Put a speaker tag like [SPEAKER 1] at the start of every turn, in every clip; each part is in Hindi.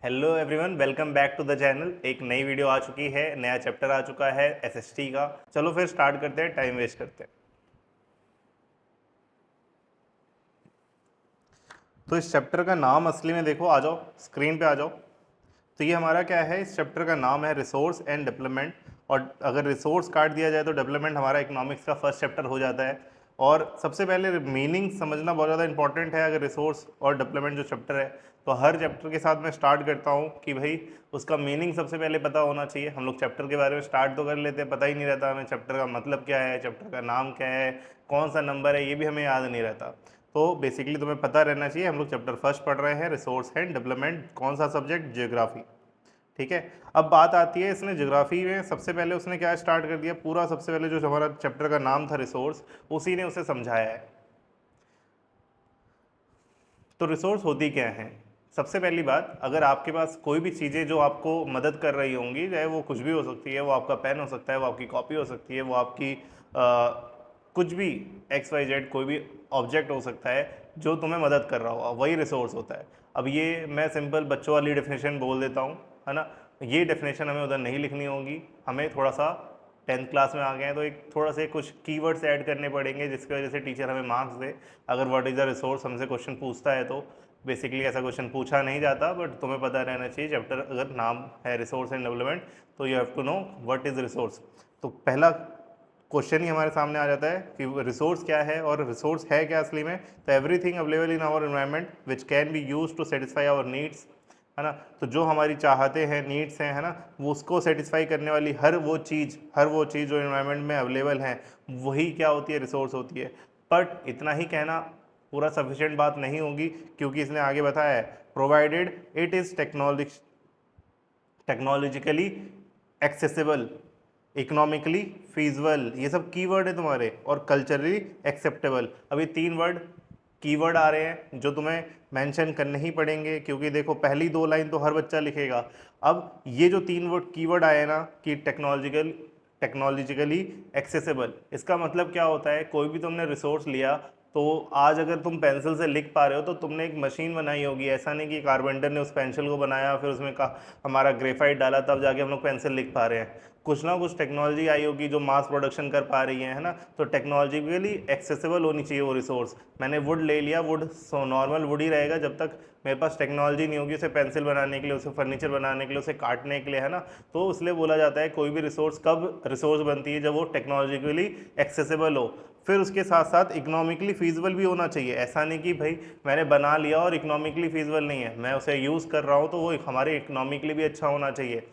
[SPEAKER 1] Hello everyone, welcome back to the channel. एक नई वीडियो आ चुकी है, नया चैप्टर आ चुका है एसएसटी का। चलो फिर स्टार्ट करते हैं, टाइम वेस्ट करते हैं। तो इस चैप्टर का नाम असली में देखो, आ जाओ स्क्रीन पे आ जाओ। तो ये हमारा क्या है, इस चैप्टर का नाम है रिसोर्स एंड डेवलपमेंट। और अगर रिसोर्स काट दिया जाए तो डेवलपमेंट हमारा इकोनॉमिक्स का फर्स्ट चैप्टर हो जाता है। और सबसे पहले मीनिंग समझना बहुत ज़्यादा इंपॉर्टेंट है। अगर रिसोर्स और डेवलपमेंट जो चैप्टर है, तो हर चैप्टर के साथ मैं स्टार्ट करता हूँ कि भाई उसका मीनिंग सबसे पहले पता होना चाहिए। हम लोग चैप्टर के बारे में स्टार्ट तो कर लेते हैं, पता ही नहीं रहता हमें चैप्टर का मतलब क्या है, चैप्टर का नाम क्या है, कौन सा नंबर है, ये भी हमें याद नहीं रहता। तो बेसिकली तुम्हें पता रहना चाहिए। हम लोग चैप्टर फर्स्ट पढ़ रहे हैं, रिसोर्स एंड डेवलपमेंट। कौन सा सब्जेक्ट? जियोग्राफी। ठीक है। अब बात आती है, इसने ज्योग्राफी में सबसे पहले उसने क्या स्टार्ट कर दिया, पूरा सबसे पहले जो हमारा चैप्टर का नाम था रिसोर्स, उसी ने उसे समझाया है। तो रिसोर्स होती क्या है? सबसे पहली बात, अगर आपके पास कोई भी चीज़ें जो आपको मदद कर रही होंगी, चाहे वो कुछ भी हो सकती है, वो आपका पेन हो सकता है, वो आपकी कॉपी हो सकती है, वो आपकी कुछ भी एक्स वाई जेड कोई भी ऑब्जेक्ट हो सकता है जो तुम्हें मदद कर रहा हो, वही रिसोर्स होता है। अब ये मैं सिंपल बच्चों वाली डेफिनेशन बोल देता हूँ, है ना। ये डेफिनेशन हमें उधर नहीं लिखनी होगी, हमें थोड़ा सा 10th क्लास में आ गए हैं तो एक थोड़ा से कुछ कीवर्ड्स ऐड करने पड़ेंगे, जिसकी वजह से टीचर हमें मार्क्स दे। अगर व्हाट इज़ द रिसोर्स हमसे क्वेश्चन पूछता है तो बेसिकली ऐसा क्वेश्चन पूछा नहीं जाता, बट तुम्हें पता रहना चाहिए चैप्टर अगर नाम है रिसोर्स एंड डेवलपमेंट, तो you have to know what is resource. तो पहला क्वेश्चन ही हमारे सामने आ जाता है कि रिसोर्स क्या है और रिसोर्स है क्या असली में। तो everything available in our environment which can be use to satisfy our needs, है ना। तो जो हमारी चाहते हैं, नीड्स हैं, है ना, वो उसको सेटिस्फाई करने वाली हर वो चीज़ जो एनवायरनमेंट में अवेलेबल हैं, वही क्या होती है, रिसोर्स होती है। बट इतना ही कहना पूरा सफिशिएंट बात नहीं होगी, क्योंकि इसने आगे बताया है provided it is technologically accessible, economically feasible, ये सब कीवर्ड है तुम्हारे, और कल्चरली एक्सेप्टेबल। अभी 3 वर्ड कीवर्ड आ रहे हैं जो तुम्हें मेंशन करने ही पड़ेंगे, क्योंकि देखो पहली 2 लाइन तो हर बच्चा लिखेगा। अब ये जो 3 वर्ड कीवर्ड आए ना कि टेक्नोलॉजिकली एक्सेसिबल, इसका मतलब क्या होता है? कोई भी तुमने रिसोर्स लिया, तो आज अगर तुम पेंसिल से लिख पा रहे हो तो तुमने एक मशीन बनाई होगी। ऐसा नहीं कि कारपेंटर ने उस पेंसिल को बनाया, फिर उसमें का हमारा ग्रेफाइट डाला, तब जाके हम लोग पेंसिल लिख पा रहे हैं। कुछ ना कुछ टेक्नोलॉजी आई होगी जो मास प्रोडक्शन कर पा रही है ना। तो टेक्नोलॉजिकली एक्सेसिबल होनी चाहिए वो रिसोर्स। मैंने वुड ले लिया, would so normal would he रहेगा जब तक मेरे पास टेक्नोलॉजी नहीं होगी उसे पेंसिल बनाने के लिए, उसे फर्नीचर बनाने के लिए, उसे काटने के लिए, है ना। तो इसलिए बोला जाता है कोई भी रिसोर्स कब रिसोर्स बनती है, जब वो टेक्नोलॉजिकली एक्सेसिबल हो। फिर उसके साथ साथ इकोनॉमिकली फीजिबल भी होना चाहिए। ऐसा नहीं कि भाई मैंने बना लिया और इकोनॉमिकली फीजिबल नहीं है, मैं उसे यूज़ कर रहा हूँ तो वो हमारे इकोनॉमिकली भी अच्छा होना चाहिए।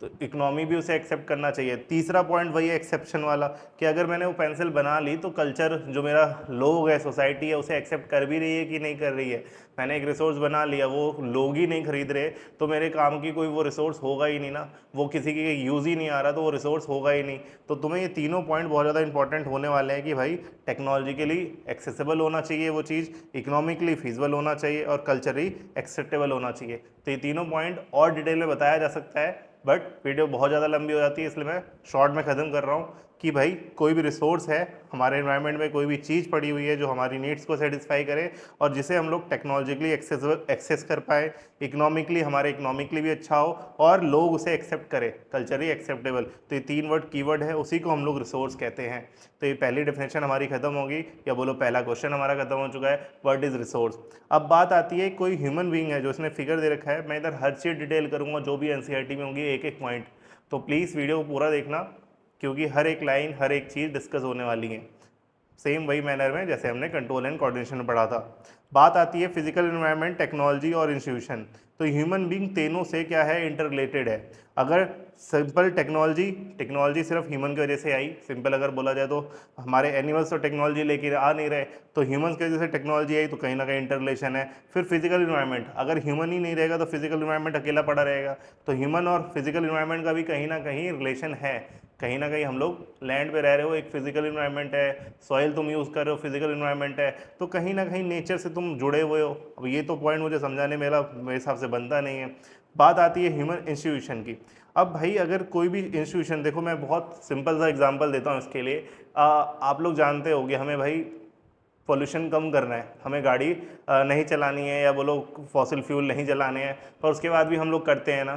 [SPEAKER 1] तो इकोनॉमी भी उसे एक्सेप्ट करना चाहिए। तीसरा पॉइंट वही है एक्सेप्शन वाला, कि अगर मैंने वो पेंसिल बना ली तो कल्चर, जो मेरा लोग है, सोसाइटी है, उसे एक्सेप्ट कर भी रही है कि नहीं कर रही है। मैंने एक रिसोर्स बना लिया, वो लोग ही नहीं खरीद रहे, तो मेरे काम की कोई वो रिसोर्स होगा ही नहीं ना। वो किसी के यूज़ ही नहीं आ रहा, तो वो रिसोर्स होगा ही नहीं। तो तुम्हें ये तीनों पॉइंट बहुत ज़्यादा इंपॉर्टेंट होने वाले हैं कि भाई टेक्नोलॉजिकली एक्सेसिबल होना चाहिए वो चीज़, इकोनॉमिकली फीजिबल होना चाहिए, और कल्चरली एक्सेप्टेबल होना चाहिए। तो ये तीनों पॉइंट और डिटेल में बताया जा सकता है, बट वीडियो बहुत ज़्यादा लंबी हो जाती है, इसलिए मैं शॉर्ट में ख़त्म कर रहा हूँ कि भाई कोई भी रिसोर्स है हमारे एनवायरनमेंट में, कोई भी चीज़ पड़ी हुई है जो हमारी नीड्स को सेटिस्फाई करे और जिसे हम लोग टेक्नोलॉजिकली एक्सेस कर पाए, इकोनॉमिकली हमारे इकोनॉमिकली भी अच्छा हो, और लोग उसे एक्सेप्ट करें, कल्चरली एक्सेप्टेबल। तो ये 3 वर्ड कीवर्ड है, उसी को हम लोग रिसोर्स कहते हैं। तो ये पहली डेफिनेशन हमारी खत्म होगी, या बोलो पहला क्वेश्चन हमारा खत्म हो चुका है, व्हाट इज़ रिसोर्स। अब बात आती है, कोई ह्यूमन बीइंग है जो इसने फिगर दे रखा है। मैं इधर हर चीज़ डिटेल करूंगा जो भी एनसीईआरटी में होगी, एक एक पॉइंट। तो प्लीज़ वीडियो को पूरा देखना, क्योंकि हर एक लाइन, हर एक चीज़ डिस्कस होने वाली है, सेम वही मैनर में जैसे हमने कंट्रोल एंड कोऑर्डिनेशन में पढ़ा था। बात आती है फिजिकल एनवायरनमेंट, टेक्नोलॉजी और इंस्टीट्यूशन। तो ह्यूमन बीइंग तीनों से क्या है, इंटर रिलेटेड है। अगर सिंपल टेक्नोलॉजी सिर्फ ह्यूमन की वजह से आई, सिंपल अगर बोला जाए तो हमारे एनिमल्स तो टेक्नोलॉजी लेके आ नहीं रहे, तो ह्यूमंस की वजह से टेक्नोलॉजी आई, तो कहीं ना कहीं इंटर रिलेशन है। फिर फिजिकल इन्वायरमेंट, अगर ह्यूमन ही नहीं रहेगा तो फिजिकल इन्वायरमेंट अकेला पड़ा रहेगा। तो ह्यूमन और फिजिकल इन्वायरमेंट का भी कहीं ना कहीं रिलेशन है। कहीं ना कहीं हम लोग लैंड पे रह रहे हो, एक फिजिकल इन्वायरमेंट है, सॉइल तुम यूज़ कर रहे हो, फिजिकल इन्वायरमेंट है, तो कहीं ना कहीं नेचर से तुम जुड़े हुए हो। अब ये तो पॉइंट मुझे समझाने मेरे हिसाब से बनता नहीं है। बात आती है ह्यूमन इंस्टीट्यूशन की। अब भाई अगर कोई भी इंस्टीट्यूशन, देखो मैं बहुत सिंपल सा एग्जांपल देता हूँ इसके लिए। आप लोग जानते होगे हमें भाई पोल्यूशन कम करना है, हमें गाड़ी नहीं चलानी है या बोलो फॉसिल फ्यूल नहीं जलाने हैं, पर उसके बाद भी हम लोग करते हैं ना।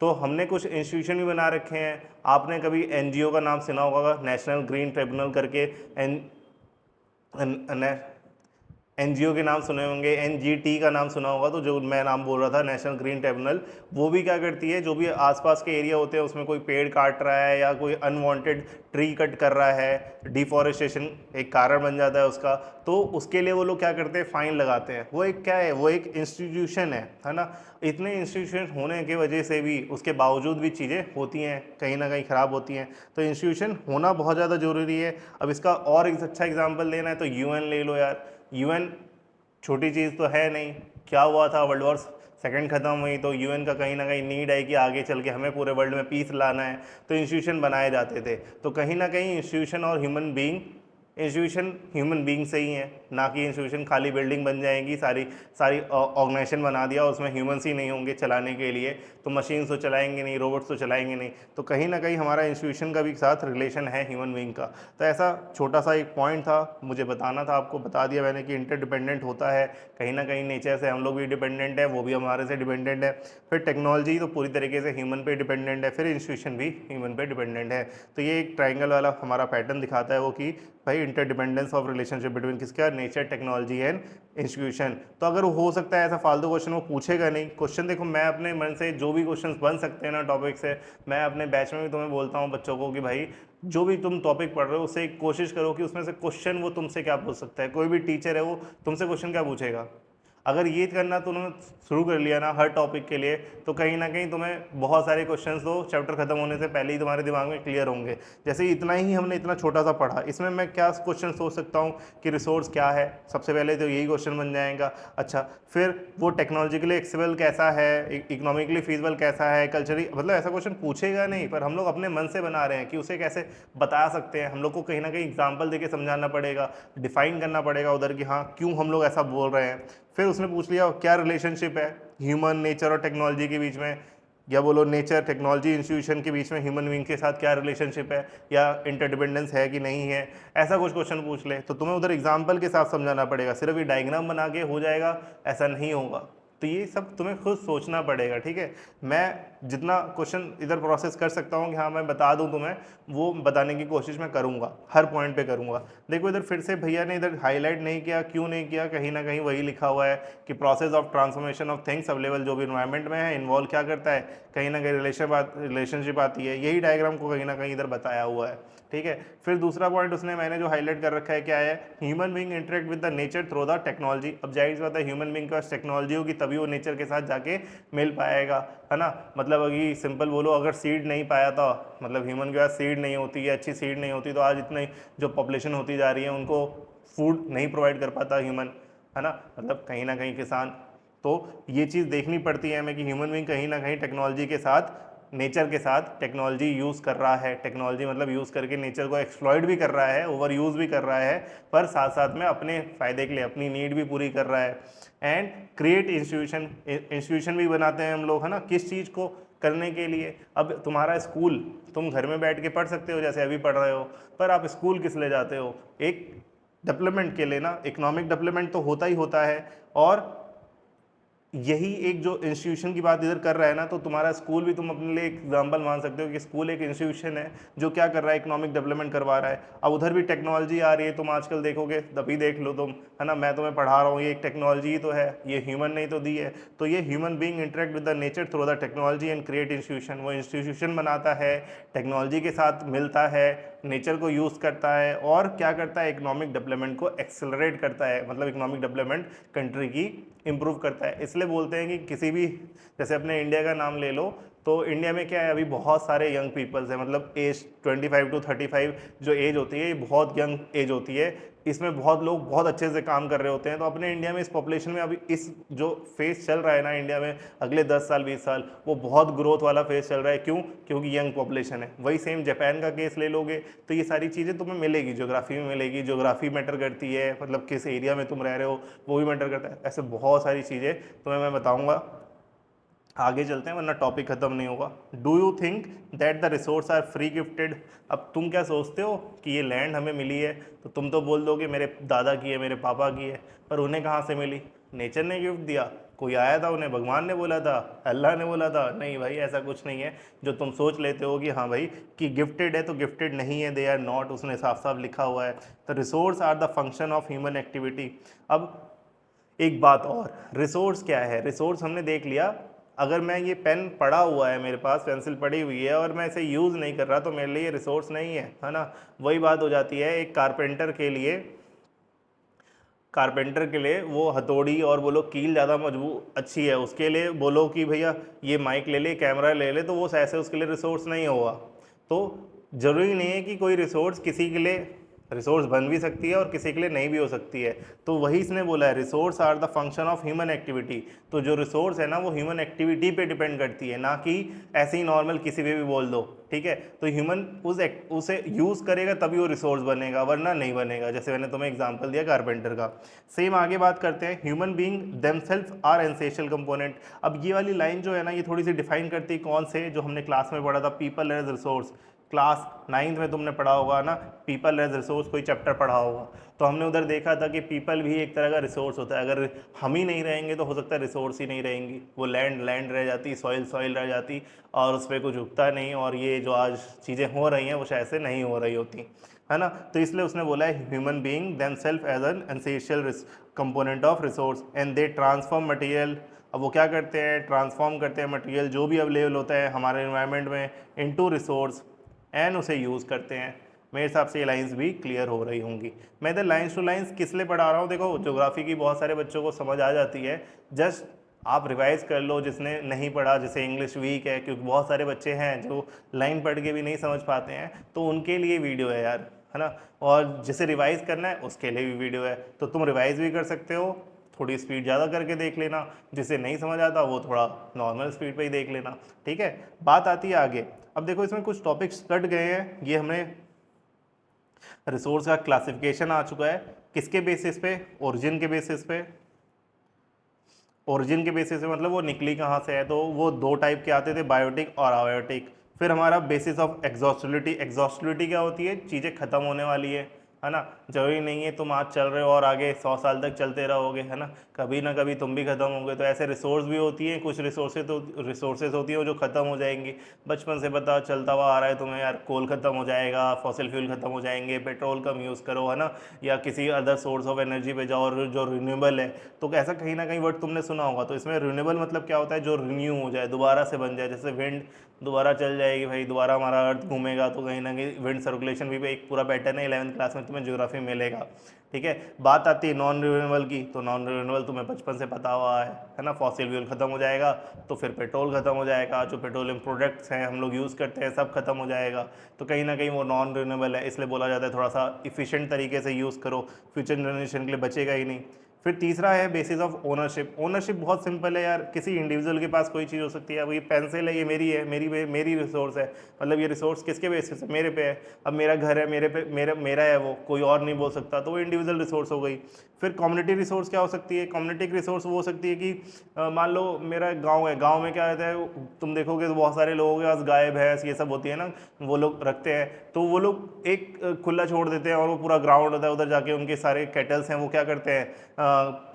[SPEAKER 1] तो हमने कुछ इंस्टीट्यूशन भी बना रखे हैं। आपने कभी एनजीओ का नाम सुना होगा, नेशनल ग्रीन ट्रिब्यूनल करके, एनजीओ के नाम सुने होंगे, एनजीटी का नाम सुना होगा। तो जो मैं नाम बोल रहा था नेशनल ग्रीन ट्रिब्यूनल, वो भी क्या करती है, जो भी आसपास के एरिया होते हैं उसमें कोई पेड़ काट रहा है या कोई अनवांटेड ट्री कट कर रहा है, डिफॉरेस्टेशन एक कारण बन जाता है उसका, तो उसके लिए वो लोग क्या करते हैं, फाइन लगाते हैं। वो एक क्या है, वो एक इंस्टीट्यूशन है ना। इतने इंस्टीट्यूशन होने की वजह से भी, उसके बावजूद भी चीज़ें होती हैं, कहीं ना कहीं ख़राब होती हैं। तो इंस्टीट्यूशन होना बहुत ज़्यादा ज़रूरी है। अब इसका और एक अच्छा एग्जाम्पल लेना है तो यूएन ले लो यार। यूएन छोटी चीज़ तो है नहीं। क्या हुआ था, वर्ल्ड वॉर सेकंड ख़त्म हुई तो यूएन का कहीं ना कहीं नीड है कि आगे चल के हमें पूरे वर्ल्ड में पीस लाना है, तो इंस्टीट्यूशन बनाए जाते थे। तो कहीं ना कहीं इंस्टीट्यूशन और इंस्टीट्यूशन ह्यूमन बींग से ही है, ना कि इंस्टीट्यूशन खाली बिल्डिंग बन जाएंगी, सारी सारी ऑर्गेनाइजेशन बना दिया और उसमें ह्यूमंस ही नहीं होंगे चलाने के लिए, तो मशीन्स तो चलाएंगे नहीं, रोबोट्स तो चलाएंगे नहीं। तो कहीं ना कहीं हमारा इंस्टीट्यूशन का भी साथ रिलेशन है ह्यूमन बींग का। तो ऐसा छोटा सा एक पॉइंट था, मुझे बताना था, आपको बता दिया मैंने कि इंटरडिपेंडेंट होता है। कहीं ना कहीं नेचर से हम लोग भी डिपेंडेंट है, वो भी हमारे से डिपेंडेंट है। फिर टेक्नोलॉजी तो पूरी तरीके से ह्यूमन पे डिपेंडेंट है, फिर इंस्टीट्यूशन भी ह्यूमन पे डिपेंडेंट है। तो ये एक ट्राइंगल वाला हमारा पैटर्न दिखाता है वो कि भाई इंटरडिपेंडेंस ऑफ रिलेशनशिप बिटवीन किसका, नेचर, टेक्नोलॉजी एंड इंस्टीट्यूशन। तो अगर हो सकता है ऐसा फालतू क्वेश्चन वो पूछेगा नहीं। क्वेश्चन देखो, मैं अपने मन से जो भी क्वेश्चंस बन सकते हैं ना टॉपिक से, मैं अपने बैच में भी तुम्हें बोलता हूँ बच्चों को कि भाई जो भी तुम टॉपिक पढ़ रहे हो उससे कोशिश करो कि उसमें से क्वेश्चन वो तुमसे क्या पूछ सकता है। कोई भी टीचर है वो तुमसे क्वेश्चन क्या पूछेगा। अगर ये करना तुमने शुरू कर लिया ना हर टॉपिक के लिए, तो कहीं ना कहीं तुम्हें बहुत सारे क्वेश्चंस तो चैप्टर खत्म होने से पहले ही तुम्हारे दिमाग में क्लियर होंगे। जैसे इतना ही हमने इतना छोटा सा पढ़ा, इसमें मैं क्या क्वेश्चन सोच सकता हूँ कि रिसोर्स क्या है, सबसे पहले तो यही क्वेश्चन बन जाएगा। अच्छा, फिर वो टेक्नोलॉजिकली एक्सेसिबल कैसा है, इकोनॉमिकली फीजिबल कैसा है, कल्चरली, मतलब ऐसा क्वेश्चन पूछेगा नहीं, पर हम लोग अपने मन से बना रहे हैं कि उसे कैसे बता सकते हैं। हम लोग को कहीं ना कहीं एग्जाम्पल देके समझाना पड़ेगा, डिफाइन करना पड़ेगा उधर कि हाँ क्यों हम लोग ऐसा बोल रहे हैं। फिर उसने पूछ लिया क्या रिलेशनशिप है ह्यूमन, नेचर और टेक्नोलॉजी के बीच में, या बोलो नेचर, टेक्नोलॉजी, इंस्टीट्यूशन के बीच में ह्यूमन बीइंग के साथ क्या रिलेशनशिप है, या इंटरडिपेंडेंस है कि नहीं है। ऐसा कुछ क्वेश्चन पूछ ले तो तुम्हें उधर एग्जाम्पल के साथ समझाना पड़ेगा। सिर्फ ये डायग्राम बना के हो जाएगा ऐसा नहीं होगा। तो ये सब तुम्हें खुद सोचना पड़ेगा, ठीक है। मैं जितना क्वेश्चन इधर प्रोसेस कर सकता हूँ कि हाँ मैं बता दूँ तुम्हें, वो बताने की कोशिश मैं करूँगा, हर पॉइंट पे करूँगा। देखो इधर फिर से भैया ने इधर हाईलाइट नहीं किया, क्यों नहीं किया, कहीं ना कहीं वही लिखा हुआ है कि process of transformation of things available जो भी इन्वायरमेंट में है इन्वॉल्व क्या करता है, कहीं ना कहीं रिलेशनशिप आती है। यही डायग्राम को कहीं ना कहीं इधर बताया हुआ है, ठीक है। फिर दूसरा पॉइंट उसने मैंने जो हाईलाइट कर रखा है क्या है, human being interact with the nature through the technology. अब जाहिर सी बात है ह्यूमन बीइंग के पास टेक्नोलॉजी होगी तभी वो नेचर के साथ जाके मिल पाएगा, है ना। मतलब अगर सिंपल बोलो, अगर सीड नहीं पाया था, मतलब ह्यूमन के पास सीड नहीं होती है, अच्छी सीड नहीं होती, तो आज इतनी जो पॉपुलेशन होती जा रही है उनको फूड नहीं प्रोवाइड कर पाता ह्यूमन, है ना। मतलब कहीं ना कहीं किसान, तो ये चीज़ देखनी पड़ती है हमें कि ह्यूमन बीइंग कहीं ना कहीं टेक्नोलॉजी के साथ, नेचर के साथ टेक्नोलॉजी यूज़ कर रहा है। टेक्नोलॉजी मतलब यूज़ करके नेचर को एक्सप्लॉइट भी कर रहा है, ओवर यूज़ भी कर रहा है, पर साथ साथ में अपने फ़ायदे के लिए अपनी नीड भी पूरी कर रहा है। एंड क्रिएट इंस्टीट्यूशन भी बनाते हैं हम लोग, है ना, किस चीज़ को करने के लिए। अब तुम्हारा स्कूल, तुम घर में बैठ के पढ़ सकते हो जैसे अभी पढ़ रहे हो, पर आप स्कूल किस लिए जाते हो, एक डेवलपमेंट के लिए ना, इकोनॉमिक डेवलपमेंट तो होता ही होता है। और यही एक जो इंस्टीट्यूशन की बात इधर कर रहा है ना, तो तुम्हारा स्कूल भी तुम अपने लिए एक एग्जाम्पल मान सकते हो कि स्कूल एक इंस्टीट्यूशन है जो क्या कर रहा है, इकोनॉमिक डेवलपमेंट करवा रहा है। अब उधर भी टेक्नोलॉजी आ रही है, तुम आजकल देखोगे, तभी देख लो तुम, है ना, मैं तुम्हें पढ़ा रहा हूँ, ये एक टेक्नोलॉजी तो है, ये ह्यूमन नहीं तो दी है। तो ये human being interact with the nature through the technology and create institution, वो इंस्टीट्यूशन बनाता है, टेक्नोलॉजी के साथ मिलता है, नेचर को यूज़ करता है, और क्या करता है, इकोनॉमिक डेवलपमेंट को एक्सेलरेट करता है, मतलब इकोनॉमिक डेवलपमेंट कंट्री की इंप्रूव करता है। इसलिए बोलते हैं कि किसी भी, जैसे अपने इंडिया का नाम ले लो, तो इंडिया में क्या है, अभी बहुत सारे यंग पीपल्स हैं, मतलब एज 25 to 35 जो एज होती है ये बहुत यंग एज होती है, इसमें बहुत लोग बहुत अच्छे से काम कर रहे होते हैं। तो अपने इंडिया में इस पॉपुलेशन में अभी इस जो फेज चल रहा है ना इंडिया में अगले 10 साल 20 साल, वो बहुत ग्रोथ वाला फेज चल रहा है। क्यों? क्योंकि यंग पॉपुलेशन है। वही सेम जापान का केस ले लोगे तो ये सारी चीज़ें तुम्हें मिलेगी, ज्योग्राफी में मिलेगी, ज्योग्राफी मैटर करती है, मतलब किस एरिया में तुम रह रहे हो वो भी मैटर करता है। ऐसे बहुत सारी चीज़ें तुम्हें मैं बताऊँगा आगे चलते हैं वरना टॉपिक ख़त्म नहीं होगा। Do you think that the resource are free gifted? अब तुम क्या सोचते हो कि ये लैंड हमें मिली है, तो तुम तो बोल दोगे मेरे दादा की है, मेरे पापा की है, पर उन्हें कहाँ से मिली? नेचर ने गिफ्ट दिया? कोई आया था उन्हें, भगवान ने बोला था, अल्लाह ने बोला था? नहीं भाई, ऐसा कुछ नहीं है। जो तुम सोच लेते हो कि हाँ भाई कि गिफ्टेड है तो गिफ्टेड नहीं है, दे आर नॉट, उसने साफ साफ लिखा हुआ है। The resource are the function of human activity. अब एक बात और, रिसोर्स क्या है? रिसोर्स हमने देख लिया। अगर मैं ये पेन पड़ा हुआ है, मेरे पास पेंसिल पड़ी हुई है और मैं इसे यूज़ नहीं कर रहा, तो मेरे लिए रिसोर्स नहीं है ना। वही बात हो जाती है एक कारपेंटर के लिए। कारपेंटर के लिए वो हथौड़ी और बोलो कील ज़्यादा मजबूत अच्छी है, उसके लिए बोलो कि भैया ये माइक ले ले, कैमरा ले ले, तो वो ऐसे उसके लिए रिसोर्स नहीं होगा। तो ज़रूरी नहीं है कि कोई रिसोर्स किसी के लिए रिसोर्स बन भी सकती है और किसी के लिए नहीं भी हो सकती है। तो वही इसने बोला है, resource are the function of human activity. तो जो रिसोर्स है ना वो ह्यूमन एक्टिविटी पे डिपेंड करती है, ना कि ऐसे ही नॉर्मल किसी पे भी बोल दो, ठीक है। तो ह्यूमन उसे यूज़ करेगा तभी वो रिसोर्स बनेगा, वरना नहीं बनेगा। जैसे मैंने तुम्हें एग्जांपल दिया कारपेंटर का। सेम आगे बात करते हैं, human being themselves are essential component. अब ये वाली लाइन जो है ना, ये थोड़ी सी डिफाइन करती है कौन से, जो हमने क्लास में पढ़ा था, people as resource. Class 9th में तुमने पढ़ा होगा ना, पीपल एज रिसोर्स, कोई चैप्टर पढ़ा होगा। तो हमने उधर देखा था कि पीपल भी एक तरह का रिसोर्स होता है। अगर हम ही नहीं रहेंगे तो हो सकता है रिसोर्स ही नहीं रहेंगी, वो लैंड लैंड रह जाती, सॉइल सॉइल रह जाती, और उस पर कुछ उगता नहीं, और ये जो आज चीज़ें हो रही हैं वो शायद से नहीं हो रही होती, है ना। तो इसलिए उसने बोला है human being them self as an essential component of resource and they transform material. अब वो क्या करते हैं? ट्रांसफॉर्म करते हैं मटेरियल जो भी अवेलेबल होता है हमारे इन्वायरमेंट में इनटू रिसोर्स, एंड उसे यूज़ करते हैं। मेरे हिसाब से ये लाइंस भी क्लियर हो रही होंगी। मैं इधर लाइंस टू लाइंस किस लिए पढ़ा रहा हूँ? देखो, ज्योग्राफी की बहुत सारे बच्चों को समझ आ जाती है, जस्ट आप रिवाइज कर लो जिसने नहीं पढ़ा, जैसे इंग्लिश वीक है, क्योंकि बहुत सारे बच्चे हैं जो लाइन पढ़ के भी नहीं समझ पाते हैं, तो उनके लिए वीडियो है यार, है ना। और जिसे रिवाइज करना है उसके लिए भी वीडियो है, तो तुम रिवाइज भी कर सकते हो, थोड़ी स्पीड ज़्यादा करके देख लेना, जिसे नहीं समझ आता वो थोड़ा नॉर्मल स्पीड पे ही देख लेना, ठीक है। बात आती है आगे। अब देखो, इसमें कुछ टॉपिक्स कट गए हैं। ये हमने रिसोर्स का क्लासिफिकेशन आ चुका है, किसके बेसिस पे? ओरिजिन के बेसिस पे। ओरिजिन के बेसिस पे मतलब वो निकली कहाँ से है, तो वो दो टाइप के आते थे, बायोटिक और अबायोटिक। फिर हमारा बेसिस ऑफ एग्जॉस्टिबिलिटी। एग्जॉस्टिबिलिटी क्या होती है? चीज़ें ख़त्म होने वाली है ना। जरूरी नहीं है तुम आज चल रहे हो और आगे 100 साल तक चलते रहोगे, है ना। कभी ना कभी तुम भी ख़त्म होगे। तो ऐसे रिसोर्स भी होती हैं, कुछ रिसोर्सेज होती हैं जो ख़त्म हो जाएंगी। बचपन से पता चलता हुआ आ रहा है तुम्हें यार, कोल ख़त्म हो जाएगा, फॉसिल फ्यूल ख़त्म हो जाएंगे, पेट्रोल कम यूज़ करो, है ना, या किसी अदर सोर्स ऑफ एनर्जी पे जाओ जो रिन्यूएबल है। तो ऐसा कहीं ना कहीं वर्ड तुमने सुना होगा। तो इसमें रिन्यूएबल मतलब क्या होता है? जो रिन्यू हो जाए, दोबारा से बन जाए। जैसे विंड दोबारा चल जाएगी भाई, दोबारा हमारा अर्थ घूमेगा, तो कहीं ना कहीं विंड सर्कुलेशन भी एक पूरा पैटर्न है, 11th क्लास में तुम्हें ज्योग्राफी में मिलेगा, ठीक है। बात आती है नॉन रिन्यूएबल की, तो नॉन रिन्यूएबल तुम्हें बचपन से पता हुआ है ना। फॉसिल फ्यूल खत्म हो जाएगा तो फिर पेट्रोल खत्म हो जाएगा, जो पेट्रोलियम प्रोडक्ट्स हैं हम लोग यूज़ करते हैं सब खत्म हो जाएगा। तो कहीं ना कहीं वो नॉन रिन्यूएबल है, इसलिए बोला जाता है थोड़ा सा इफिशिएंट तरीके से यूज़ करो, फ्यूचर जनरेशन के लिए बचेगा ही नहीं। फिर तीसरा है बेसिस ऑफ ओनरशिप। ओनरशिप बहुत सिंपल है यार, किसी इंडिविजुअल के पास कोई चीज़ हो सकती है। अब ये पेंसिल है, ये मेरी है, मेरी रिसोर्स है, मतलब ये रिसोर्स किसके बेसिस है? मेरे पे है। अब मेरा घर है, मेरे पे मेरा है, वो कोई और नहीं बोल सकता, तो वो इंडिविजुअल रिसोर्स हो गई। फिर कम्युनिटी रिसोर्स क्या हो सकती है? कम्युनिटी रिसोर्स वो हो सकती है कि मान लो मेरा गांव है, गांव में क्या होता है, तुम देखोगे तो बहुत सारे लोगों के पास गाय भैंस ये सब होती है ना, वो लोग रखते हैं। तो वो लोग एक खुला छोड़ देते हैं और वो पूरा ग्राउंड होता है, उधर जाके उनके सारे कैटल्स हैं वो क्या करते हैं,